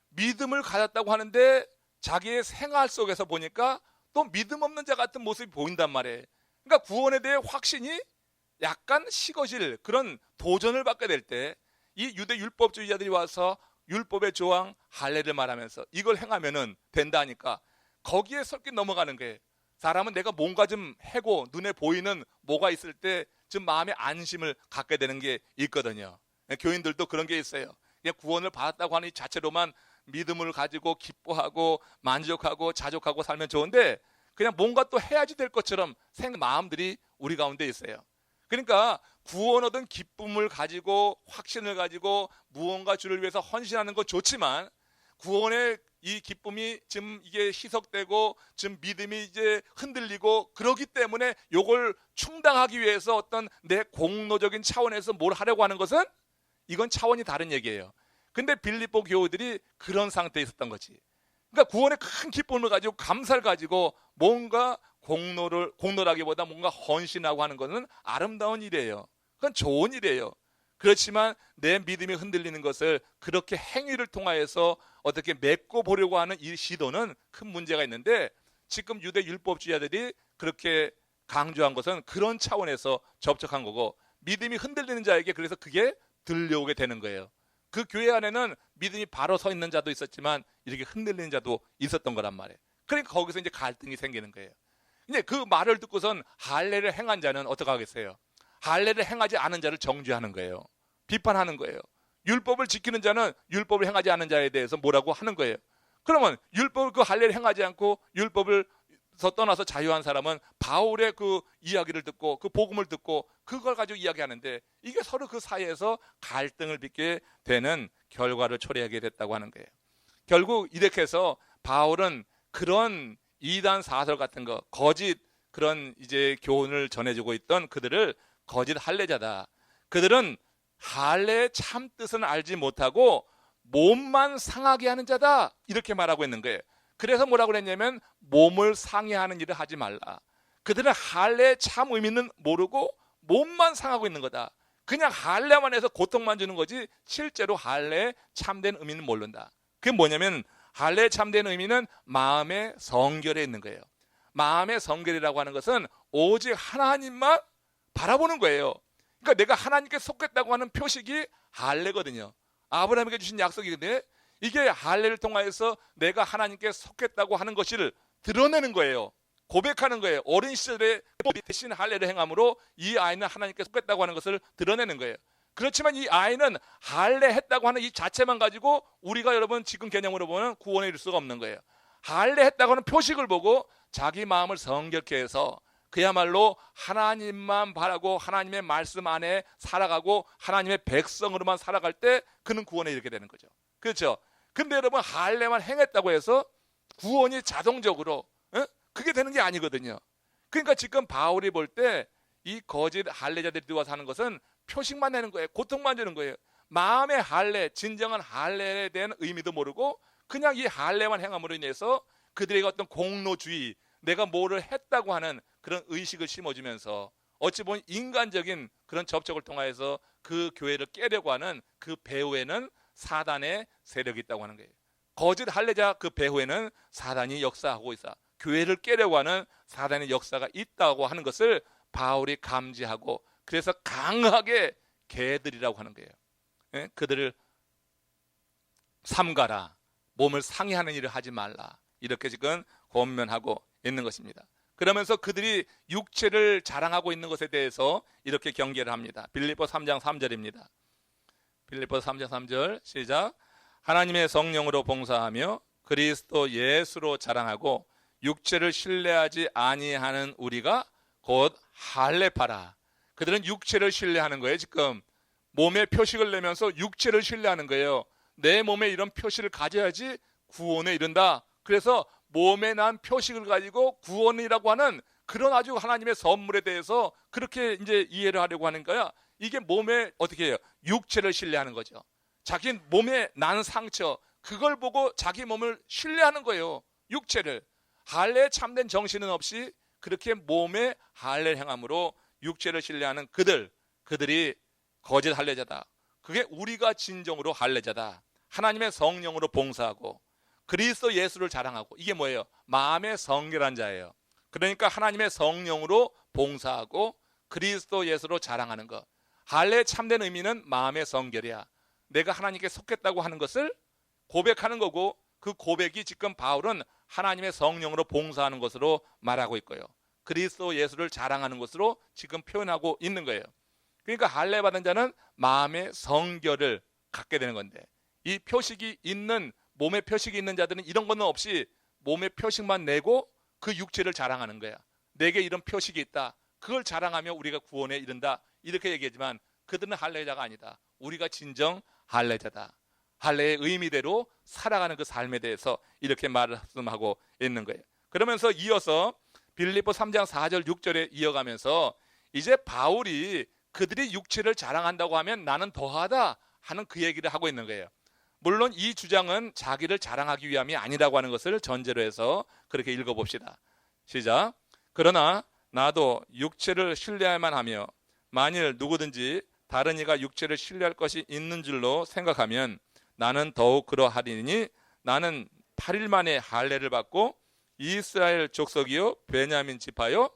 믿음을 가졌다고 하는데 자기의 생활 속에서 보니까 또 믿음 없는 자 같은 모습이 보인단 말이에요. 그러니까 구원에 대해 확신이 약간 식어질 그런 도전을 받게 될 때 이 유대 율법주의자들이 와서 율법의 조항 할례를 말하면서 이걸 행하면은 된다니까 거기에 섞여 넘어가는 거예요. 사람은 내가 뭔가 좀 해고 눈에 보이는 뭐가 있을 때 좀 마음의 안심을 갖게 되는 게 있거든요. 교인들도 그런 게 있어요. 그냥 구원을 받았다고 하는 이 자체로만 믿음을 가지고 기뻐하고 만족하고 자족하고 살면 좋은데, 그냥 뭔가 또 해야지 될 것처럼 마음들이 우리 가운데 있어요. 그러니까 구원 얻은 기쁨을 가지고 확신을 가지고 무언가 주를 위해서 헌신하는 건 좋지만, 구원의 이 기쁨이 지금 이게 희석되고 지금 믿음이 이제 흔들리고 그러기 때문에 요걸 충당하기 위해서 어떤 내 공로적인 차원에서 뭘 하려고 하는 것은 이건 차원이 다른 얘기예요. 근데 빌립보 교우들이 그런 상태에 있었던 거지. 그러니까 구원의 큰 기쁨을 가지고 감사를 가지고 뭔가 공로라기보다 뭔가 헌신하고 하는 것은 아름다운 일이에요. 그건 좋은 일이에요. 그렇지만 내 믿음이 흔들리는 것을 그렇게 행위를 통하여서 어떻게 메꿔 보려고 하는 이 시도는 큰 문제가 있는데, 지금 유대 율법주의자들이 그렇게 강조한 것은 그런 차원에서 접촉한 거고, 믿음이 흔들리는 자에게 그래서 그게 들려오게 되는 거예요. 그 교회 안에는 믿음이 바로 서 있는 자도 있었지만 이렇게 흔들리는 자도 있었던 거란 말이에요. 그러니까 거기서 이제 갈등이 생기는 거예요. 이제 그 말을 듣고선 할례를 행한 자는 어떻게 하겠어요? 할례를 행하지 않은 자를 정죄하는 거예요. 비판하는 거예요. 율법을 지키는 자는 율법을 행하지 않는 자에 대해서 뭐라고 하는 거예요. 그러면 율법 그 할례를 행하지 않고 율법을 떠나서 자유한 사람은 바울의 그 이야기를 듣고 그 복음을 듣고 그걸 가지고 이야기하는데 이게 서로 그 사이에서 갈등을 빚게 되는 결과를 초래하게 됐다고 하는 거예요. 결국 이렇게 해서 바울은 그런 이단 사설 같은 거 거짓 그런 이제 교훈을 전해주고 있던 그들을 거짓 할례자다. 그들은 할례의 참 뜻은 알지 못하고 몸만 상하게 하는 자다. 이렇게 말하고 있는 거예요. 그래서 뭐라고 그랬냐면 몸을 상해하는 일을 하지 말라. 그들은 할례의 참 의미는 모르고 몸만 상하고 있는 거다. 그냥 할례만 해서 고통만 주는 거지 실제로 할례의 참된 의미는 모른다. 그게 뭐냐면 할례의 참된 의미는 마음의 성결에 있는 거예요. 마음의 성결이라고 하는 것은 오직 하나님만 바라보는 거예요. 그러니까 내가 하나님께 속했다고 하는 표식이 할례거든요. 아브라함에게 주신 약속이거든요. 이게 할례를 통하여서 내가 하나님께 속했다고 하는 것을 드러내는 거예요. 고백하는 거예요. 어린 시절에 대신 할례를 행함으로 이 아이는 하나님께 속했다고 하는 것을 드러내는 거예요. 그렇지만 이 아이는 할례했다고 하는 이 자체만 가지고 우리가 여러분 지금 개념으로 보면 구원에 이를 수가 없는 거예요. 할례했다고 하는 표식을 보고 자기 마음을 성결케 해서 그야말로 하나님만 바라고 하나님의 말씀 안에 살아가고 하나님의 백성으로만 살아갈 때 그는 구원에 이르게 되는 거죠. 그렇죠? 근데 여러분 할례만 행했다고 해서 구원이 자동적으로 그게 되는 게 아니거든요. 그러니까 지금 바울이 볼 때 이 거짓 할례자들이 들어와서 하는 것은 표식만 내는 거예요. 고통만 주는 거예요. 마음의 할례, 진정한 할례에 대한 의미도 모르고 그냥 이 할례만 행함으로 인해서 그들에게 어떤 공로주의, 내가 뭐를 했다고 하는 그런 의식을 심어주면서 어찌 보면 인간적인 그런 접촉을 통해서 그 교회를 깨려고 하는 그 배후에는 사단의 세력이 있다고 하는 거예요. 거짓 할례자 그 배후에는 사단이 역사하고 있어. 교회를 깨려고 하는 사단의 역사가 있다고 하는 것을 바울이 감지하고 그래서 강하게 개들이라고 하는 거예요. 예? 그들을 삼가라. 몸을 상해하는 일을 하지 말라. 이렇게 지금 권면하고 있는 것입니다. 그러면서 그들이 육체를 자랑하고 있는 것에 대해서 이렇게 경계를 합니다. 빌립보서 3장 3절입니다. 빌립보서 3장 3절 시작. 하나님의 성령으로 봉사하며 그리스도 예수로 자랑하고 육체를 신뢰하지 아니하는 우리가 곧 할례파라. 그들은 육체를 신뢰하는 거예요. 지금 몸에 표식을 내면서 육체를 신뢰하는 거예요. 내 몸에 이런 표식을 가져야지 구원에 이른다. 그래서 몸에 난 표식을 가지고 구원이라고 하는 그런 아주 하나님의 선물에 대해서 그렇게 이제 이해를 하려고 하는 거야. 이게 몸에 어떻게 해요? 육체를 신뢰하는 거죠. 자기 몸에 난 상처 그걸 보고 자기 몸을 신뢰하는 거예요. 육체를. 할례에 참된 정신은 없이 그렇게 몸에 할례를 행함으로 육체를 신뢰하는 그들이 거짓 할례자다. 그게 우리가 진정으로 할례자다. 하나님의 성령으로 봉사하고 그리스도 예수를 자랑하고 이게 뭐예요? 마음의 성결한 자예요. 그러니까 하나님의 성령으로 봉사하고 그리스도 예수로 자랑하는 것. 할례의 참된 의미는 마음의 성결이야. 내가 하나님께 속했다고 하는 것을 고백하는 거고 그 고백이 지금 바울은 하나님의 성령으로 봉사하는 것으로 말하고 있고요. 그리스도 예수를 자랑하는 것으로 지금 표현하고 있는 거예요. 그러니까 할례 받은 자는 마음의 성결을 갖게 되는 건데 이 표식이 있는 몸에 표식이 있는 자들은 이런 거는 없이 몸에 표식만 내고 그 육체를 자랑하는 거야. 내게 이런 표식이 있다. 그걸 자랑하며 우리가 구원에 이른다. 이렇게 얘기하지만 그들은 할례자가 아니다. 우리가 진정 할례자다. 할례의 의미대로 살아가는 그 삶에 대해서 이렇게 말씀하고 있는 거예요. 그러면서 이어서 빌립보 3장 4절 6절에 이어가면서 이제 바울이 그들이 육체를 자랑한다고 하면 나는 더하다 하는 그 얘기를 하고 있는 거예요. 물론 이 주장은 자기를 자랑하기 위함이 아니라고 하는 것을 전제로 해서 그렇게 읽어봅시다. 시작. 그러나 나도 육체를 신뢰할만 하며 만일 누구든지 다른 이가 육체를 신뢰할 것이 있는 줄로 생각하면 나는 더욱 그러하리니 나는 8일 만에 할례를 받고 이스라엘 족속이요 베냐민 지파요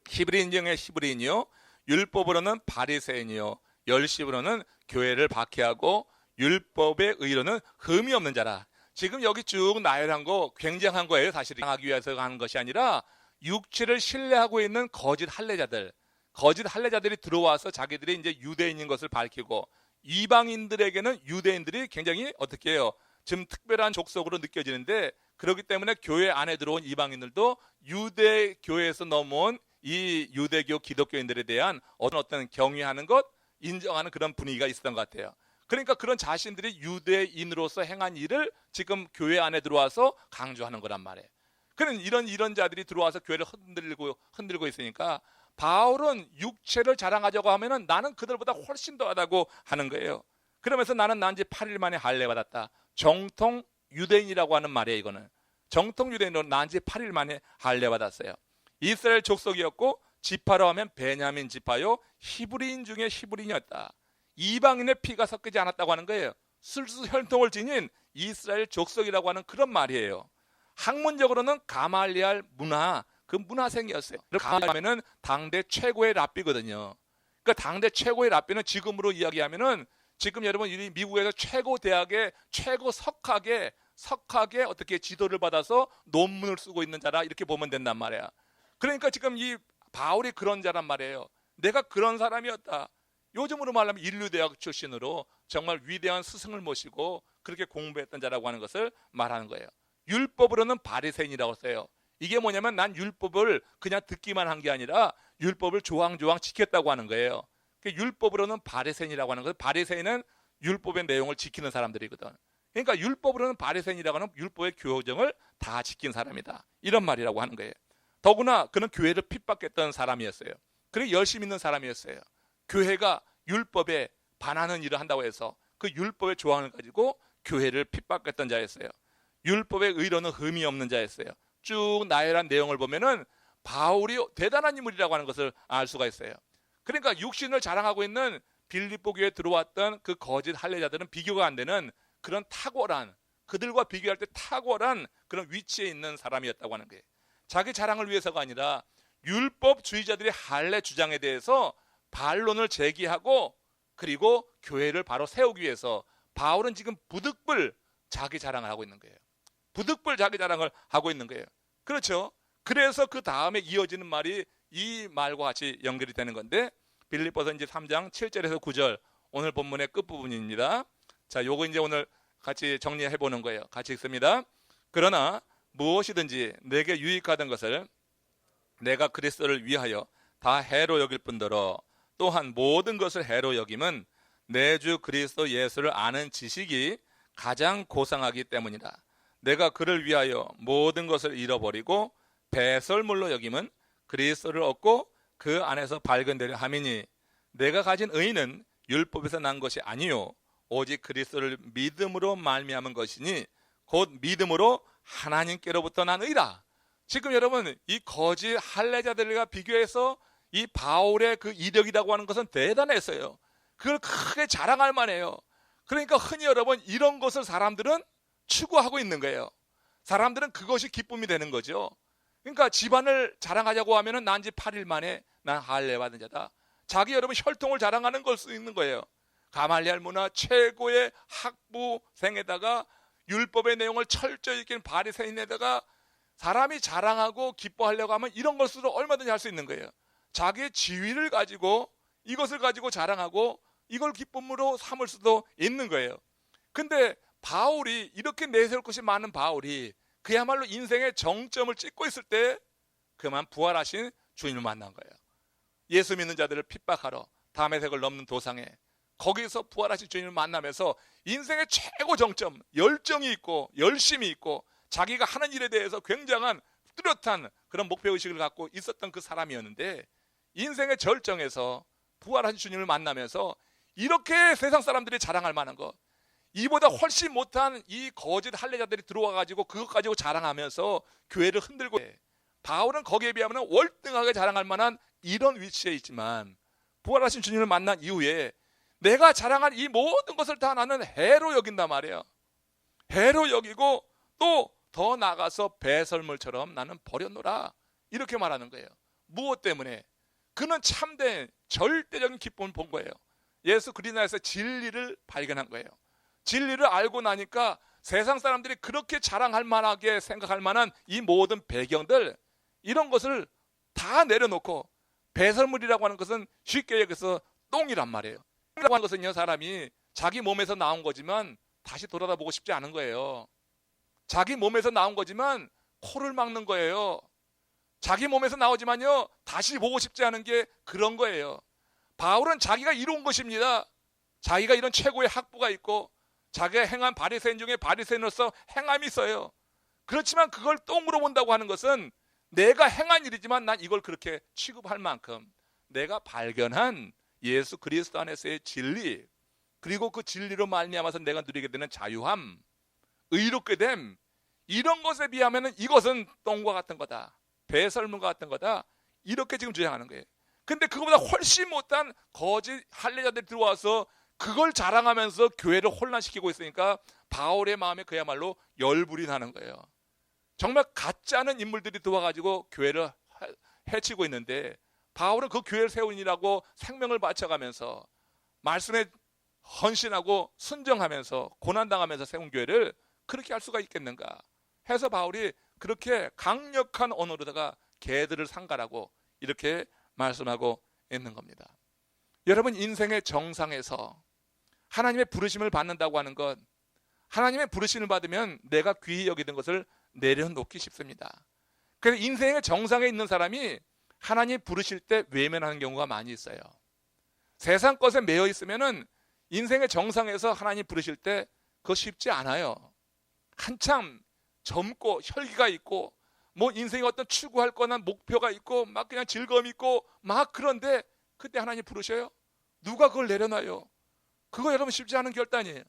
히브리인 중에 히브리인이요 율법으로는 바리새인이요 열심으로는 교회를 박해하고 율법의 의로는 흠이 없는 자라. 지금 여기 쭉 나열한 거 굉장한 거예요. 사실 하기 위해서 하는 것이 아니라 육체를 신뢰하고 있는 거짓 할례자들, 거짓 할례자들이 들어와서 자기들이 이제 유대인인 것을 밝히고, 이방인들에게는 유대인들이 굉장히 어떻게 해요? 좀 특별한 족속으로 느껴지는데, 그렇기 때문에 교회 안에 들어온 이방인들도 유대 교회에서 넘어온 이 유대교 기독교인들에 대한 어떤 경외하는 것, 인정하는 그런 분위기가 있었던 것 같아요. 그러니까 그런 자신들이 유대인으로서 행한 일을 지금 교회 안에 들어와서 강조하는 거란 말이에요. 그런 이런 자들이 들어와서 교회를 흔들고 있으니까 바울은 육체를 자랑하자고 하면은 나는 그들보다 훨씬 더하다고 하는 거예요. 그러면서 나는 난지 8일 만에 할례 받았다. 정통 유대인이라고 하는 말이에요. 이거는 정통 유대인으로 난지 8일 만에 할례 받았어요. 이스라엘 족속이었고 지파로 하면 베냐민 지파요, 히브리인 중에 히브리인이었다. 이방인의 피가 섞이지 않았다고 하는 거예요. 술수 혈통을 지닌 이스라엘 족속이라고 하는 그런 말이에요. 학문적으로는 가말리알 문화, 그 문화생이었어요. 가말리알은 당대 최고의 랍비거든요. 그러니까 당대 최고의 랍비는 지금으로 이야기하면은 지금 여러분 이 미국에서 최고 대학의 최고 석학에 어떻게 지도를 받아서 논문을 쓰고 있는 자라, 이렇게 보면 된단 말이야. 그러니까 지금 이 바울이 그런 자란 말이에요. 내가 그런 사람이었다. 요즘으로 말하면 인류대학 출신으로 정말 위대한 스승을 모시고 그렇게 공부했던 자라고 하는 것을 말하는 거예요. 율법으로는 바리새인이라고 써요. 이게 뭐냐면 난 율법을 그냥 듣기만 한 게 아니라 율법을 조항조항 지켰다고 하는 거예요. 율법으로는 바리새인이라고 하는 거예요. 바리새인은 율법의 내용을 지키는 사람들이거든. 그러니까 율법으로는 바리새인이라고 하는 율법의 교정을 다 지킨 사람이다, 이런 말이라고 하는 거예요. 더구나 그는 교회를 핍박했던 사람이었어요. 그래 열심히 있는 사람이었어요. 교회가 율법에 반하는 일을 한다고 해서 그 율법의 조항을 가지고 교회를 핍박했던 자였어요. 율법의 의로는 흠이 없는 자였어요. 쭉 나열한 내용을 보면은 바울이 대단한 인물이라고 하는 것을 알 수가 있어요. 그러니까 육신을 자랑하고 있는 빌립보 교회에 들어왔던 그 거짓 할례자들은 비교가 안 되는 그런 탁월한, 그들과 비교할 때 탁월한 그런 위치에 있는 사람이었다고 하는 거예요. 자기 자랑을 위해서가 아니라 율법주의자들의 할례 주장에 대해서 반론을 제기하고, 그리고 교회를 바로 세우기 위해서 바울은 지금 부득불 자기 자랑을 하고 있는 거예요. 부득불 자기 자랑을 하고 있는 거예요. 그렇죠? 그래서 그 다음에 이어지는 말이 이 말과 같이 연결이 되는 건데, 빌립보서 이제 3장 7절에서 9절, 오늘 본문의 끝부분입니다. 자, 요거 이제 오늘 같이 정리해 보는 거예요. 같이 읽습니다. 그러나 무엇이든지 내게 유익하던 것을 내가 그리스도를 위하여 다 해로 여길 뿐더러 또한 모든 것을 해로 여김은 내 주 그리스도 예수를 아는 지식이 가장 고상하기 때문이라. 내가 그를 위하여 모든 것을 잃어버리고 배설물로 여김은 그리스도를 얻고 그 안에서 발견되려 함이니, 내가 가진 의는 율법에서 난 것이 아니요 오직 그리스도를 믿음으로 말미암은 것이니 곧 믿음으로 하나님께로부터 난 의라. 지금 여러분 이 거짓 할례자들과 비교해서 이 바울의 그 이력이라고 하는 것은 대단했어요. 그걸 크게 자랑할 만해요. 그러니까 흔히 여러분 이런 것을 사람들은 추구하고 있는 거예요. 사람들은 그것이 기쁨이 되는 거죠. 그러니까 집안을 자랑하자고 하면은 난지 8일 만에 난 할례 받은 자다. 자기 여러분 혈통을 자랑하는 걸 수 있는 거예요. 가말리알 문화 최고의 학부생에다가 율법의 내용을 철저히 익힌 바리새인에다가 사람이 자랑하고 기뻐하려고 하면 이런 것으로 얼마든지 할 수 있는 거예요. 자기의 지위를 가지고 이것을 가지고 자랑하고 이걸 기쁨으로 삼을 수도 있는 거예요. 근데 바울이 이렇게 내세울 것이 많은 바울이 그야말로 인생의 정점을 찍고 있을 때 그만 부활하신 주님을 만난 거예요. 예수 믿는 자들을 핍박하러 다메섹을 넘는 도상에 거기서 부활하신 주님을 만나면서 인생의 최고 정점, 열정이 있고 열심이 있고 자기가 하는 일에 대해서 굉장한 뚜렷한 그런 목표의식을 갖고 있었던 그 사람이었는데, 인생의 절정에서 부활하신 주님을 만나면서 이렇게 세상 사람들이 자랑할 만한 것, 이보다 훨씬 못한 이 거짓 할례자들이 들어와 가지고 그것 가지고 자랑하면서 교회를 흔들고, 바울은 거기에 비하면 월등하게 자랑할 만한 이런 위치에 있지만 부활하신 주님을 만난 이후에 내가 자랑한 이 모든 것을 다 나는 해로 여긴단 말이에요. 해로 여기고 또 더 나아가서 배설물처럼 나는 버렸노라, 이렇게 말하는 거예요. 무엇 때문에? 그는 참된 절대적인 기쁨을 본 거예요. 예수 그리스도에서 진리를 발견한 거예요. 진리를 알고 나니까 세상 사람들이 그렇게 자랑할 만하게 생각할 만한 이 모든 배경들, 이런 것을 다 내려놓고 배설물이라고 하는 것은 쉽게 얘기해서 똥이란 말이에요. 똥이라고 하는 것은요, 사람이 자기 몸에서 나온 거지만 다시 돌아다보고 싶지 않은 거예요. 자기 몸에서 나온 거지만 코를 막는 거예요. 자기 몸에서 나오지만요, 다시 보고 싶지 않은 게 그런 거예요. 바울은 자기가 이룬 것입니다. 자기가 이런 최고의 학부가 있고 자기가 행한 바리새인 중에 바리새인으로서 행함이 있어요. 그렇지만 그걸 똥으로 본다고 하는 것은 내가 행한 일이지만 난 이걸 그렇게 취급할 만큼 내가 발견한 예수 그리스도 안에서의 진리, 그리고 그 진리로 말미암아서 내가 누리게 되는 자유함, 의롭게 됨, 이런 것에 비하면 이것은 똥과 같은 거다, 배설물과 같은 거다, 이렇게 지금 주장하는 거예요. 근데 그거보다 훨씬 못한 거짓 할례자들이 들어와서 그걸 자랑하면서 교회를 혼란시키고 있으니까 바울의 마음에 그야말로 열불이 나는 거예요. 정말 가짜는 인물들이 들어와가지고 교회를 해치고 있는데 바울은 그 교회를 세우니라고 생명을 바쳐가면서 말씀에 헌신하고 순정하면서 고난당하면서 세운 교회를 그렇게 할 수가 있겠는가 해서 바울이 그렇게 강력한 언어로다가 개들을 상가라고 이렇게 말씀하고 있는 겁니다. 여러분, 인생의 정상에서 하나님의 부르심을 받는다고 하는 것, 하나님의 부르심을 받으면 내가 귀히 여기던 것을 내려놓기 쉽습니다. 그래서 인생의 정상에 있는 사람이 하나님이 부르실 때 외면하는 경우가 많이 있어요. 세상 것에 매여 있으면은 인생의 정상에서 하나님 부르실 때 그거 쉽지 않아요. 한참 젊고 혈기가 있고 뭐 인생에 어떤 추구할 거나 목표가 있고 막 그냥 즐거움이 있고 막 그런데 그때 하나님 부르셔요? 누가 그걸 내려놔요? 그거 여러분 쉽지 않은 결단이에요.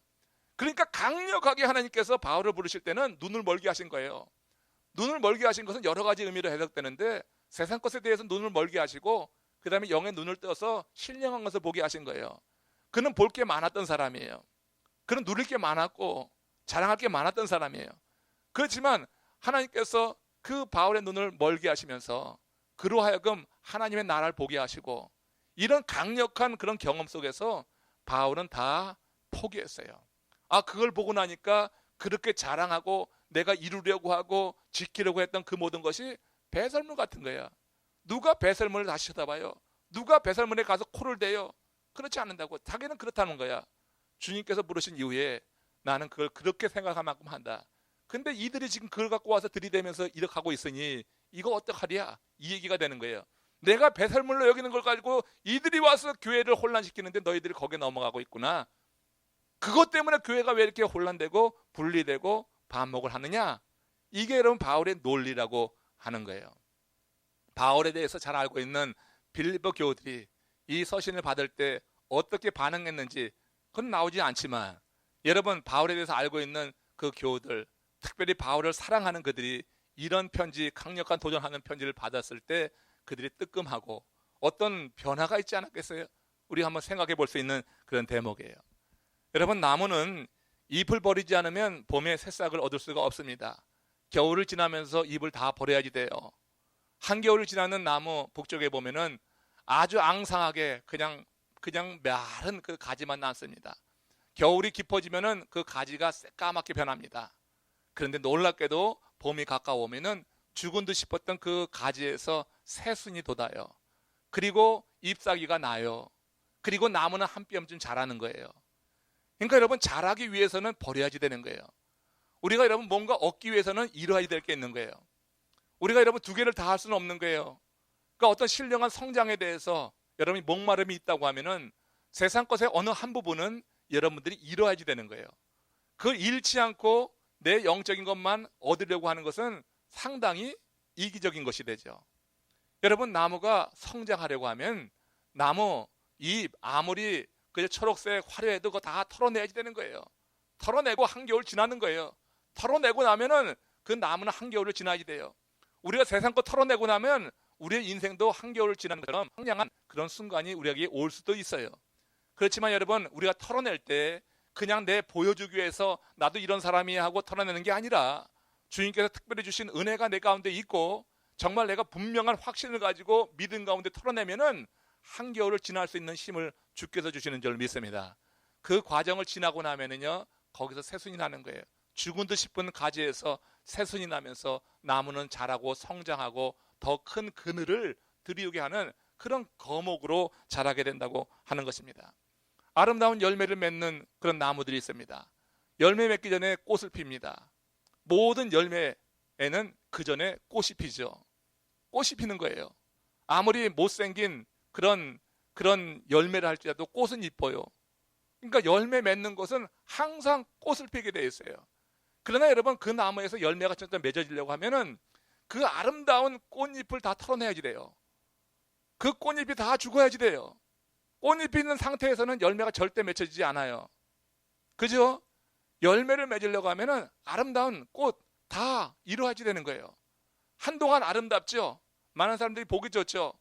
그러니까 강력하게 하나님께서 바울을 부르실 때는 눈을 멀게 하신 거예요. 눈을 멀게 하신 것은 여러 가지 의미로 해석되는데 세상 것에 대해서 눈을 멀게 하시고 그 다음에 영의 눈을 떠서 신령한 것을 보게 하신 거예요. 그는 볼 게 많았던 사람이에요. 그는 누릴 게 많았고 자랑할 게 많았던 사람이에요. 그렇지만 하나님께서 그 바울의 눈을 멀게 하시면서 그로 하여금 하나님의 나라를 보게 하시고 이런 강력한 그런 경험 속에서 바울은 다 포기했어요. 그걸 보고 나니까 그렇게 자랑하고 내가 이루려고 하고 지키려고 했던 그 모든 것이 배설물 같은 거야. 누가 배설물을 다시 쳐다봐요? 누가 배설물에 가서 코를 대요? 그렇지 않는다고. 자기는 그렇다는 거야. 주님께서 부르신 이후에 나는 그걸 그렇게 생각할 만큼 한다. 근데 이들이 지금 그걸 갖고 와서 들이대면서 이렇게 하고 있으니 이거 어떡하랴? 이 얘기가 되는 거예요. 내가 배설물로 여기는 걸 가지고 이들이 와서 교회를 혼란시키는데 너희들이 거기에 넘어가고 있구나. 그것 때문에 교회가 왜 이렇게 혼란되고 분리되고 반목을 하느냐? 이게 여러분 바울의 논리라고 하는 거예요. 바울에 대해서 잘 알고 있는 빌립보 교우들이 이 서신을 받을 때 어떻게 반응했는지 그건 나오지 않지만 여러분 바울에 대해서 알고 있는 그 교우들, 특별히 바울을 사랑하는 그들이 이런 편지, 강력한 도전하는 편지를 받았을 때 그들이 뜨끔하고 어떤 변화가 있지 않았겠어요? 우리 한번 생각해 볼 수 있는 그런 대목이에요. 여러분, 나무는 잎을 버리지 않으면 봄에 새싹을 얻을 수가 없습니다. 겨울을 지나면서 잎을 다 버려야지 돼요. 한겨울을 지나는 나무 북쪽에 보면은 아주 앙상하게 그냥 마른 그 가지만 남습니다. 겨울이 깊어지면은 그 가지가 새까맣게 변합니다. 그런데 놀랍게도 봄이 가까워오면은 죽은 듯 싶었던 그 가지에서 새순이 돋아요. 그리고 잎사귀가 나요. 그리고 나무는 한 뼘쯤 자라는 거예요. 그러니까 여러분, 자라기 위해서는 버려야지 되는 거예요. 우리가 여러분 뭔가 얻기 위해서는 이뤄야 될 게 있는 거예요. 우리가 여러분 두 개를 다 할 수는 없는 거예요. 그러니까 어떤 신령한 성장에 대해서 여러분이 목마름이 있다고 하면은 세상 것의 어느 한 부분은 여러분들이 이뤄야지 되는 거예요. 그걸 잃지 않고 내 영적인 것만 얻으려고 하는 것은 상당히 이기적인 것이 되죠. 여러분, 나무가 성장하려고 하면 나무 잎 아무리 그저 초록색 화려해도 그거 다 털어내야지 되는 거예요. 털어내고 한겨울 지나는 거예요. 털어내고 나면은 그 나무는 한겨울을 지나야지 돼요. 우리가 세상 거 털어내고 나면 우리의 인생도 한겨울을 지나는 것처럼 황량한 그런 순간이 우리에게 올 수도 있어요. 그렇지만 여러분, 우리가 털어낼 때 그냥 내 보여주기 위해서 나도 이런 사람이야 하고 털어내는 게 아니라 주님께서 특별히 주신 은혜가 내 가운데 있고 정말 내가 분명한 확신을 가지고 믿음 가운데 털어내면은 한겨울을 지날 수 있는 힘을 주께서 주시는 줄 믿습니다. 그 과정을 지나고 나면은요, 거기서 새순이 나는 거예요. 죽은 듯 싶은 가지에서 새순이 나면서 나무는 자라고 성장하고 더 큰 그늘을 들이우게 하는 그런 거목으로 자라게 된다고 하는 것입니다. 아름다운 열매를 맺는 그런 나무들이 있습니다. 열매 맺기 전에 꽃을 핍니다. 모든 열매에는 그 전에 꽃이 피죠. 꽃이 피는 거예요. 아무리 못생긴 그런 열매를 할지라도 꽃은 이뻐요. 그러니까 열매 맺는 것은 항상 꽃을 피게 되어 있어요. 그러나 여러분, 그 나무에서 열매가 진짜 맺어지려고 하면은 그 아름다운 꽃잎을 다 털어내야지 돼요. 그 꽃잎이 다 죽어야지 돼요. 꽃잎이 있는 상태에서는 열매가 절대 맺혀지지 않아요. 그죠? 열매를 맺으려고 하면은 아름다운 꽃 다 이루어야지 되는 거예요. 한동안 아름답죠? 많은 사람들이 보기 좋죠?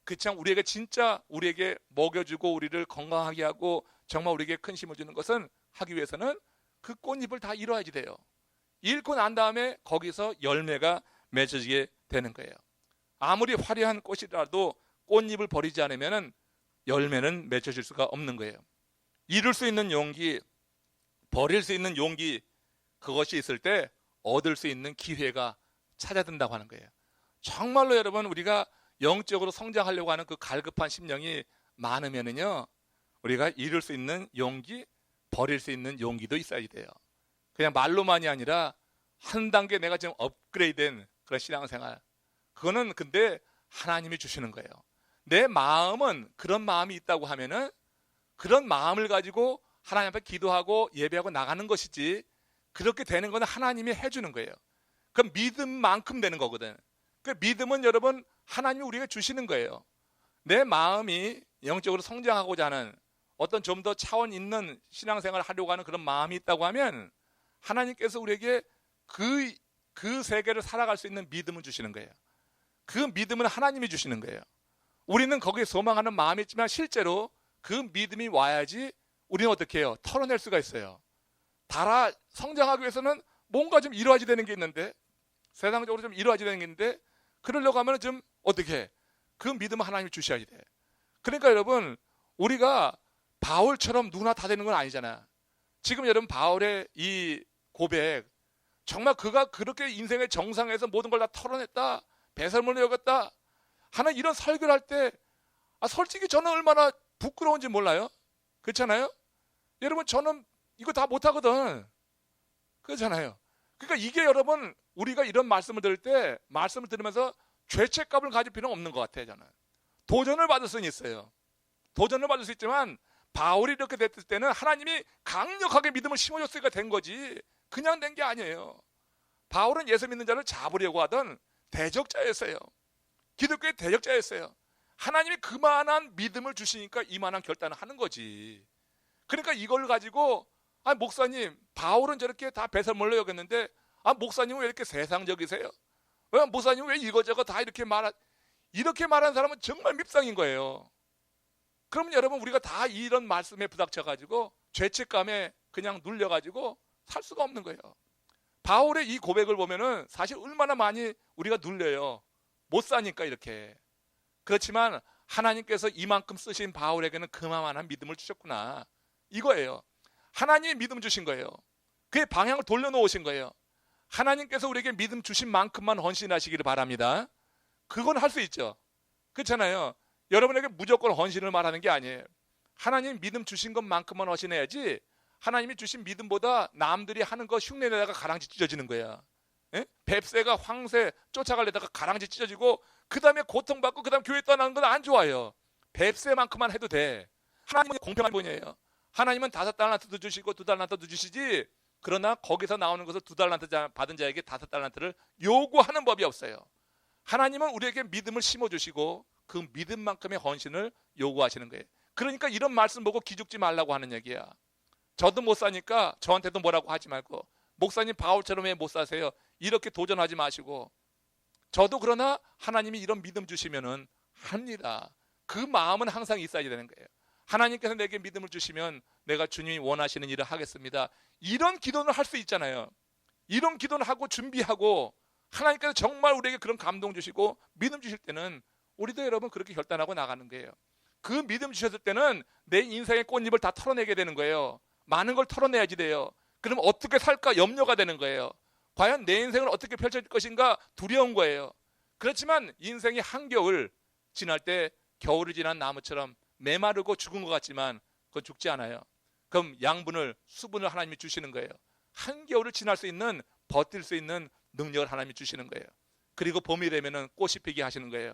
그렇지만 우리에게 진짜 우리에게 먹여주고 우리를 건강하게 하고 정말 우리에게 큰 힘을 주는 것은 하기 위해서는 그 꽃잎을 다 이뤄야지 돼요. 잃고 난 다음에 거기서 열매가 맺어지게 되는 거예요. 아무리 화려한 꽃이라도 꽃잎을 버리지 않으면 열매는 맺어질 수가 없는 거예요. 이룰 수 있는 용기, 버릴 수 있는 용기, 그것이 있을 때 얻을 수 있는 기회가 찾아든다고 하는 거예요. 정말로 여러분, 우리가 영적으로 성장하려고 하는 그 갈급한 심령이 많으면은요, 우리가 이룰 수 있는 용기, 버릴 수 있는 용기도 있어야 돼요. 그냥 말로만이 아니라 한 단계 내가 지금 업그레이드된 그런 신앙생활, 그거는 근데 하나님이 주시는 거예요. 내 마음은 그런 마음이 있다고 하면은 그런 마음을 가지고 하나님 앞에 기도하고 예배하고 나가는 것이지, 그렇게 되는 건 하나님이 해주는 거예요. 그 믿음만큼 되는 거거든. 그 믿음은 여러분, 하나님이 우리에게 주시는 거예요. 내 마음이 영적으로 성장하고자 하는 어떤 좀 더 차원 있는 신앙생활을 하려고 하는 그런 마음이 있다고 하면 하나님께서 우리에게 그 세계를 살아갈 수 있는 믿음을 주시는 거예요. 그 믿음은 하나님이 주시는 거예요. 우리는 거기에 소망하는 마음이 있지만 실제로 그 믿음이 와야지 우리는 어떻게 해요? 털어낼 수가 있어요. 성장하기 위해서는 뭔가 좀 이루어져야 되는 게 있는데, 세상적으로 좀 이루어져야 되는 게 있는데, 그러려고 하면 좀 어떻게 해? 그 믿음은 하나님이 주셔야 돼. 그러니까 여러분, 우리가 바울처럼 누구나 다 되는 건 아니잖아. 지금 여러분, 바울의 이 고백, 정말 그가 그렇게 인생의 정상에서 모든 걸 다 털어냈다, 배설물을 여겼다 하는 이런 설교를 할 때, 솔직히 저는 얼마나 부끄러운지 몰라요. 그렇잖아요? 여러분, 저는 이거 다 못하거든. 그렇잖아요. 그러니까 이게 여러분, 우리가 이런 말씀을 들을 때, 말씀을 들으면서 죄책감을 가질 필요는 없는 것 같아요. 저는 도전을 받을 수는 있어요. 도전을 받을 수 있지만 바울이 이렇게 됐을 때는 하나님이 강력하게 믿음을 심어줬으니까 된 거지, 그냥 된 게 아니에요. 바울은 예수 믿는 자를 잡으려고 하던 대적자였어요. 기독교의 대적자였어요. 하나님이 그만한 믿음을 주시니까 이만한 결단을 하는 거지. 그러니까 이걸 가지고 목사님, 바울은 저렇게 다 배설물로 여겼는데 목사님은 왜 이렇게 세상적이세요? 목사님 왜 이거저거 다 이렇게 말한 사람은 정말 밉상인 거예요. 그러면 여러분, 우리가 다 이런 말씀에 부닥쳐가지고 죄책감에 그냥 눌려가지고 살 수가 없는 거예요. 바울의 이 고백을 보면은 사실 얼마나 많이 우리가 눌려요. 못 사니까 이렇게. 그렇지만 하나님께서 이만큼 쓰신 바울에게는 그만한 믿음을 주셨구나, 이거예요. 하나님이 믿음 주신 거예요. 그의 방향을 돌려놓으신 거예요. 하나님께서 우리에게 믿음 주신 만큼만 헌신하시기를 바랍니다. 그건 할 수 있죠. 그렇잖아요. 여러분에게 무조건 헌신을 말하는 게 아니에요. 하나님 믿음 주신 것만큼만 헌신해야지, 하나님이 주신 믿음보다 남들이 하는 거 흉내내다가 가랑지 찢어지는 거야. 예? 뱁새가 황새 쫓아가려다가 가랑지 찢어지고 그 다음에 고통받고 그 다음에 교회 떠나는 건 안 좋아요. 뱁새만큼만 해도 돼. 하나님은 공평한 분이에요. 하나님은 5달란트도 주시고 2달란트도 주시지, 그러나 거기서 나오는 것을 2달란트 받은 자에게 5달란트를 요구하는 법이 없어요. 하나님은 우리에게 믿음을 심어주시고 그 믿음만큼의 헌신을 요구하시는 거예요. 그러니까 이런 말씀 보고 기죽지 말라고 하는 얘기야. 저도 못 사니까 저한테도 뭐라고 하지 말고, 목사님 바울처럼 왜 못 사세요? 이렇게 도전하지 마시고, 저도 그러나 하나님이 이런 믿음 주시면은 합니다. 그 마음은 항상 있어야 되는 거예요. 하나님께서 내게 믿음을 주시면 내가 주님이 원하시는 일을 하겠습니다. 이런 기도는 할 수 있잖아요. 이런 기도는 하고 준비하고, 하나님께서 정말 우리에게 그런 감동 주시고 믿음 주실 때는 우리도 여러분 그렇게 결단하고 나가는 거예요. 그 믿음 주셨을 때는 내 인생의 꽃잎을 다 털어내게 되는 거예요. 많은 걸 털어내야지 돼요. 그럼 어떻게 살까 염려가 되는 거예요. 과연 내 인생을 어떻게 펼쳐질 것인가 두려운 거예요. 그렇지만 인생이 한겨울 지날 때 겨울을 지난 나무처럼 메마르고 죽은 것 같지만 그건 죽지 않아요. 그럼 양분을, 수분을 하나님이 주시는 거예요. 한겨울을 지날 수 있는, 버틸 수 있는 능력을 하나님이 주시는 거예요. 그리고 봄이 되면은 꽃이 피게 하시는 거예요.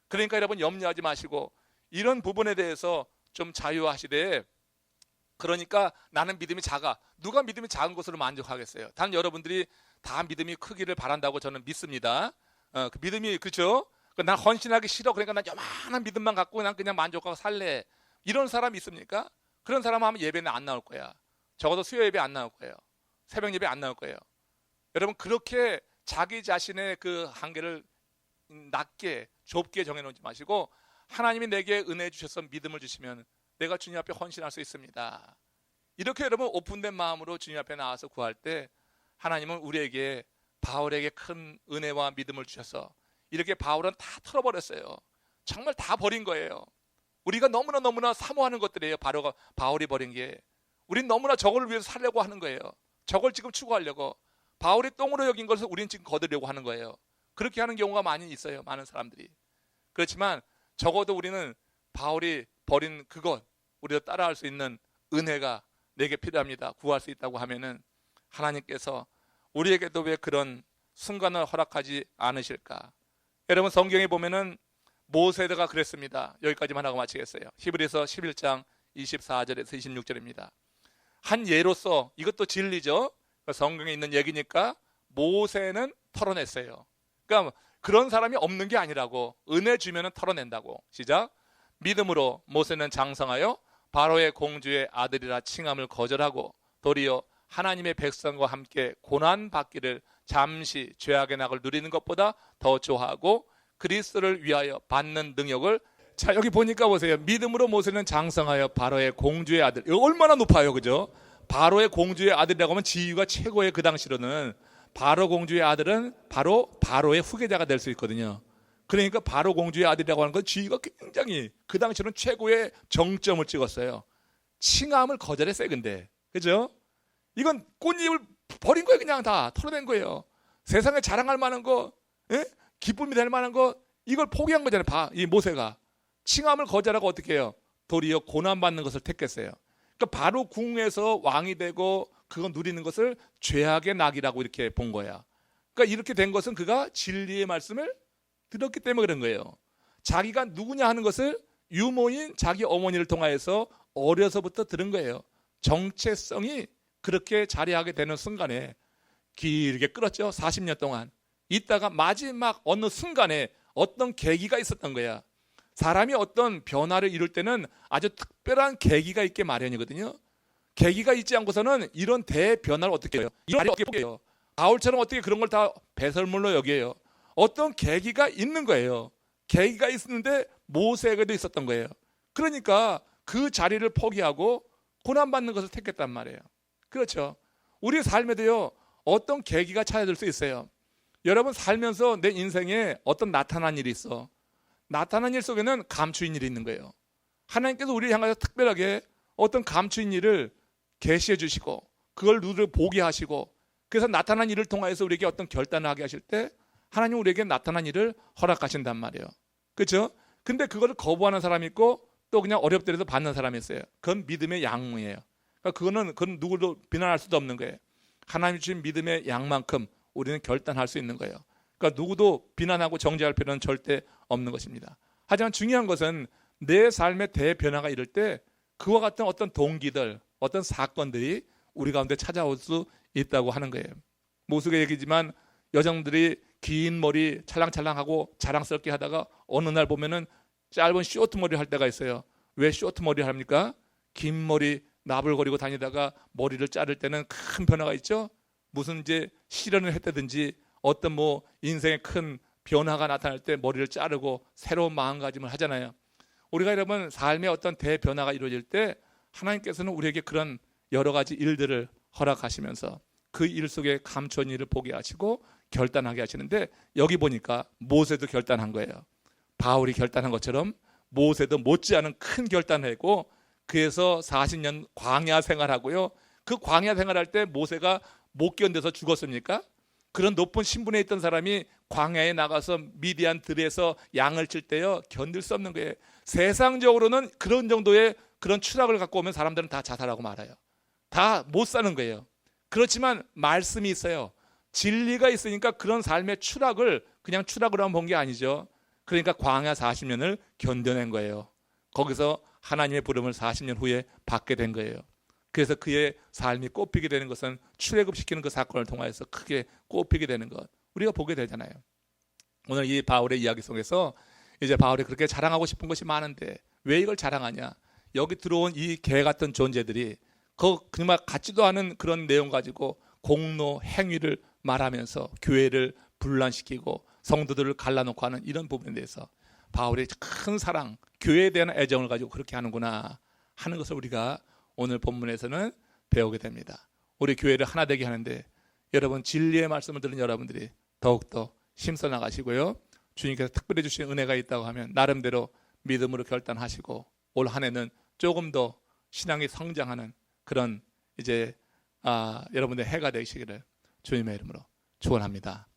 그러니까 여러분 염려하지 마시고 이런 부분에 대해서 좀 자유하시되, 그러니까 나는 믿음이 작아. 누가 믿음이 작은 것으로 만족하겠어요? 단 여러분들이 다 믿음이 크기를 바란다고 저는 믿습니다. 그 믿음이, 그렇죠? 난 헌신하기 싫어. 그러니까 난 요만한 믿음만 갖고 그냥 만족하고 살래. 이런 사람 있습니까? 그런 사람 하면 예배는 안 나올 거야. 적어도 수요 예배 안 나올 거예요. 새벽 예배 안 나올 거예요. 여러분 그렇게 자기 자신의 그 한계를 낮게 좁게 정해놓지 마시고 하나님이 내게 은혜 주셔서 믿음을 주시면 내가 주님 앞에 헌신할 수 있습니다. 이렇게 여러분 오픈된 마음으로 주님 앞에 나와서 구할 때 하나님은 우리에게 바울에게 큰 은혜와 믿음을 주셔서 이렇게 바울은 다 털어버렸어요. 정말 다 버린 거예요. 우리가 너무나 사모하는 것들이에요. 바울이 버린 게. 우린 너무나 저걸 위해서 살려고 하는 거예요. 저걸 지금 추구하려고. 바울이 똥으로 여긴 것을 우리는 지금 거두려고 하는 거예요. 그렇게 하는 경우가 많이 있어요. 많은 사람들이. 그렇지만 적어도 우리는 바울이 버린 그것, 우리도 따라할 수 있는 은혜가 내게 필요합니다. 구할 수 있다고 하면은 하나님께서 우리에게도 왜 그런 순간을 허락하지 않으실까? 여러분 성경에 보면은 모세가 그랬습니다. 여기까지만 하고 마치겠어요. 히브리서 11장 24절에서 26절입니다. 한 예로서, 이것도 진리죠. 성경에 있는 얘기니까 모세는 털어냈어요. 그러니까 그런 사람이 없는 게 아니라고. 은혜 주면은 털어낸다고. 시작. 믿음으로 모세는 장성하여 바로의 공주의 아들이라 칭함을 거절하고 도리어 하나님의 백성과 함께 고난 받기를 잠시 죄악의 낙을 누리는 것보다 더 좋아하고 그리스도를 위하여 받는 능력을, 자 여기 보니까 보세요. 믿음으로 모세는 장성하여 바로의 공주의 아들. 이거 얼마나 높아요, 그죠? 바로의 공주의 아들이라고 하면 지위가 최고의, 그 당시로는 바로 공주의 아들은 바로 바로의 후계자가 될 수 있거든요. 그러니까 바로 공주의 아들이라고 하는 건 지위가 굉장히 그 당시로는 최고의 정점을 찍었어요. 칭함을 거절했어요. 근데 그죠? 이건 꽃잎을 버린 거예요. 그냥 다 털어낸 거예요. 세상에 자랑할 만한 거, 예? 기쁨이 될 만한 거, 이걸 포기한 거잖아요. 이 모세가 칭함을 거절하고 어떻게 해요? 도리어 고난받는 것을 택했어요. 그러니까 바로 궁에서 왕이 되고 그거 누리는 것을 죄악의 낙이라고 이렇게 본 거야. 그러니까 이렇게 된 것은 그가 진리의 말씀을 들었기 때문에 그런 거예요. 자기가 누구냐 하는 것을 유모인 자기 어머니를 통하여서 어려서부터 들은 거예요. 정체성이 그렇게 자리하게 되는 순간에 길게 끌었죠. 40년 동안. 있다가 마지막 어느 순간에 어떤 계기가 있었던 거야. 사람이 어떤 변화를 이룰 때는 아주 특별한 계기가 있게 마련이거든요. 계기가 있지 않고서는 이런 대변화를 어떻게 해요? 이런 어떻게 해요? 바울처럼 어떻게 그런 걸 다 배설물로 여겨요? 어떤 계기가 있는 거예요. 계기가 있었는데 모세에게도 있었던 거예요. 그러니까 그 자리를 포기하고 고난받는 것을 택했단 말이에요. 그렇죠. 우리 삶에도요, 어떤 계기가 찾아질 수 있어요. 여러분 살면서 내 인생에 어떤 나타난 일이 있어. 나타난 일 속에는 감추인 일이 있는 거예요. 하나님께서 우리를 향해서 특별하게 어떤 감추인 일을 계시해 주시고 그걸 누구를 보게 하시고, 그래서 나타난 일을 통해서 우리에게 어떤 결단을 하게 하실 때 하나님 우리에게 나타난 일을 허락하신단 말이에요. 그렇죠? 근데 그거를 거부하는 사람이 있고 또 그냥 어렵더라도 받는 사람이 있어요. 그건 믿음의 양이에요. 그러니까 그건 누구도 비난할 수도 없는 거예요. 하나님 주신 믿음의 양만큼 우리는 결단할 수 있는 거예요. 그러니까 누구도 비난하고 정죄할 필요는 절대 없는 것입니다. 하지만 중요한 것은 내 삶의 대변화가 이럴 때 그와 같은 어떤 동기들, 어떤 사건들이 우리 가운데 찾아올 수 있다고 하는 거예요. 모습의 얘기지만 여성들이 긴 머리 찰랑찰랑하고 자랑스럽게 하다가 어느 날 보면은 짧은 쇼트 머리 할 때가 있어요. 왜 쇼트 머리 합니까? 긴 머리 나불거리고 다니다가 머리를 자를 때는 큰 변화가 있죠. 무슨 이제 실현을 했다든지 어떤 뭐 인생의 큰 변화가 나타날 때 머리를 자르고 새로운 마음가짐을 하잖아요. 우리가 여러분 삶의 어떤 대변화가 이루어질 때 하나님께서는 우리에게 그런 여러 가지 일들을 허락하시면서 그 일 속에 감춰진 일을 보게 하시고 결단하게 하시는데, 여기 보니까 모세도 결단한 거예요. 바울이 결단한 것처럼 모세도 못지않은 큰 결단을 했고, 그래서 40년 광야 생활하고요. 그 광야 생활할 때 모세가 못 견뎌서 죽었습니까? 그런 높은 신분에 있던 사람이 광야에 나가서 미디안 들에서 양을 칠 때요 견딜 수 없는 거예요. 세상적으로는 그런 정도의 그런 추락을 갖고 오면 사람들은 다 자살하고 말아요. 다 못 사는 거예요. 그렇지만 말씀이 있어요. 진리가 있으니까 그런 삶의 추락을 그냥 추락으로 본 게 아니죠. 그러니까 광야 40년을 견뎌낸 거예요. 거기서 하나님의 부름을 40년 후에 받게 된 거예요. 그래서 그의 삶이 꽃피게 되는 것은 출애굽시키는 그 사건을 통하여서 크게 꽃피게 되는 것 우리가 보게 되잖아요. 오늘 이 바울의 이야기 속에서 이제 바울이 그렇게 자랑하고 싶은 것이 많은데 왜 이걸 자랑하냐? 여기 들어온 이 개 같은 존재들이 정말 같지도 않은 그런 내용 가지고 공로 행위를 말하면서 교회를 분란시키고 성도들을 갈라놓고 하는 이런 부분에 대해서 바울의 큰 사랑, 교회에 대한 애정을 가지고 그렇게 하는구나 하는 것을 우리가 오늘 본문에서는 배우게 됩니다. 우리 교회를 하나 되게 하는데 여러분 진리의 말씀을 들은 여러분들이 더욱더 힘써 나가시고요. 주님께서 특별히 주신 은혜가 있다고 하면 나름대로 믿음으로 결단하시고 올 한 해는 조금 더 신앙이 성장하는 그런 이제 여러분의 해가 되시기를 주님의 이름으로 축원합니다.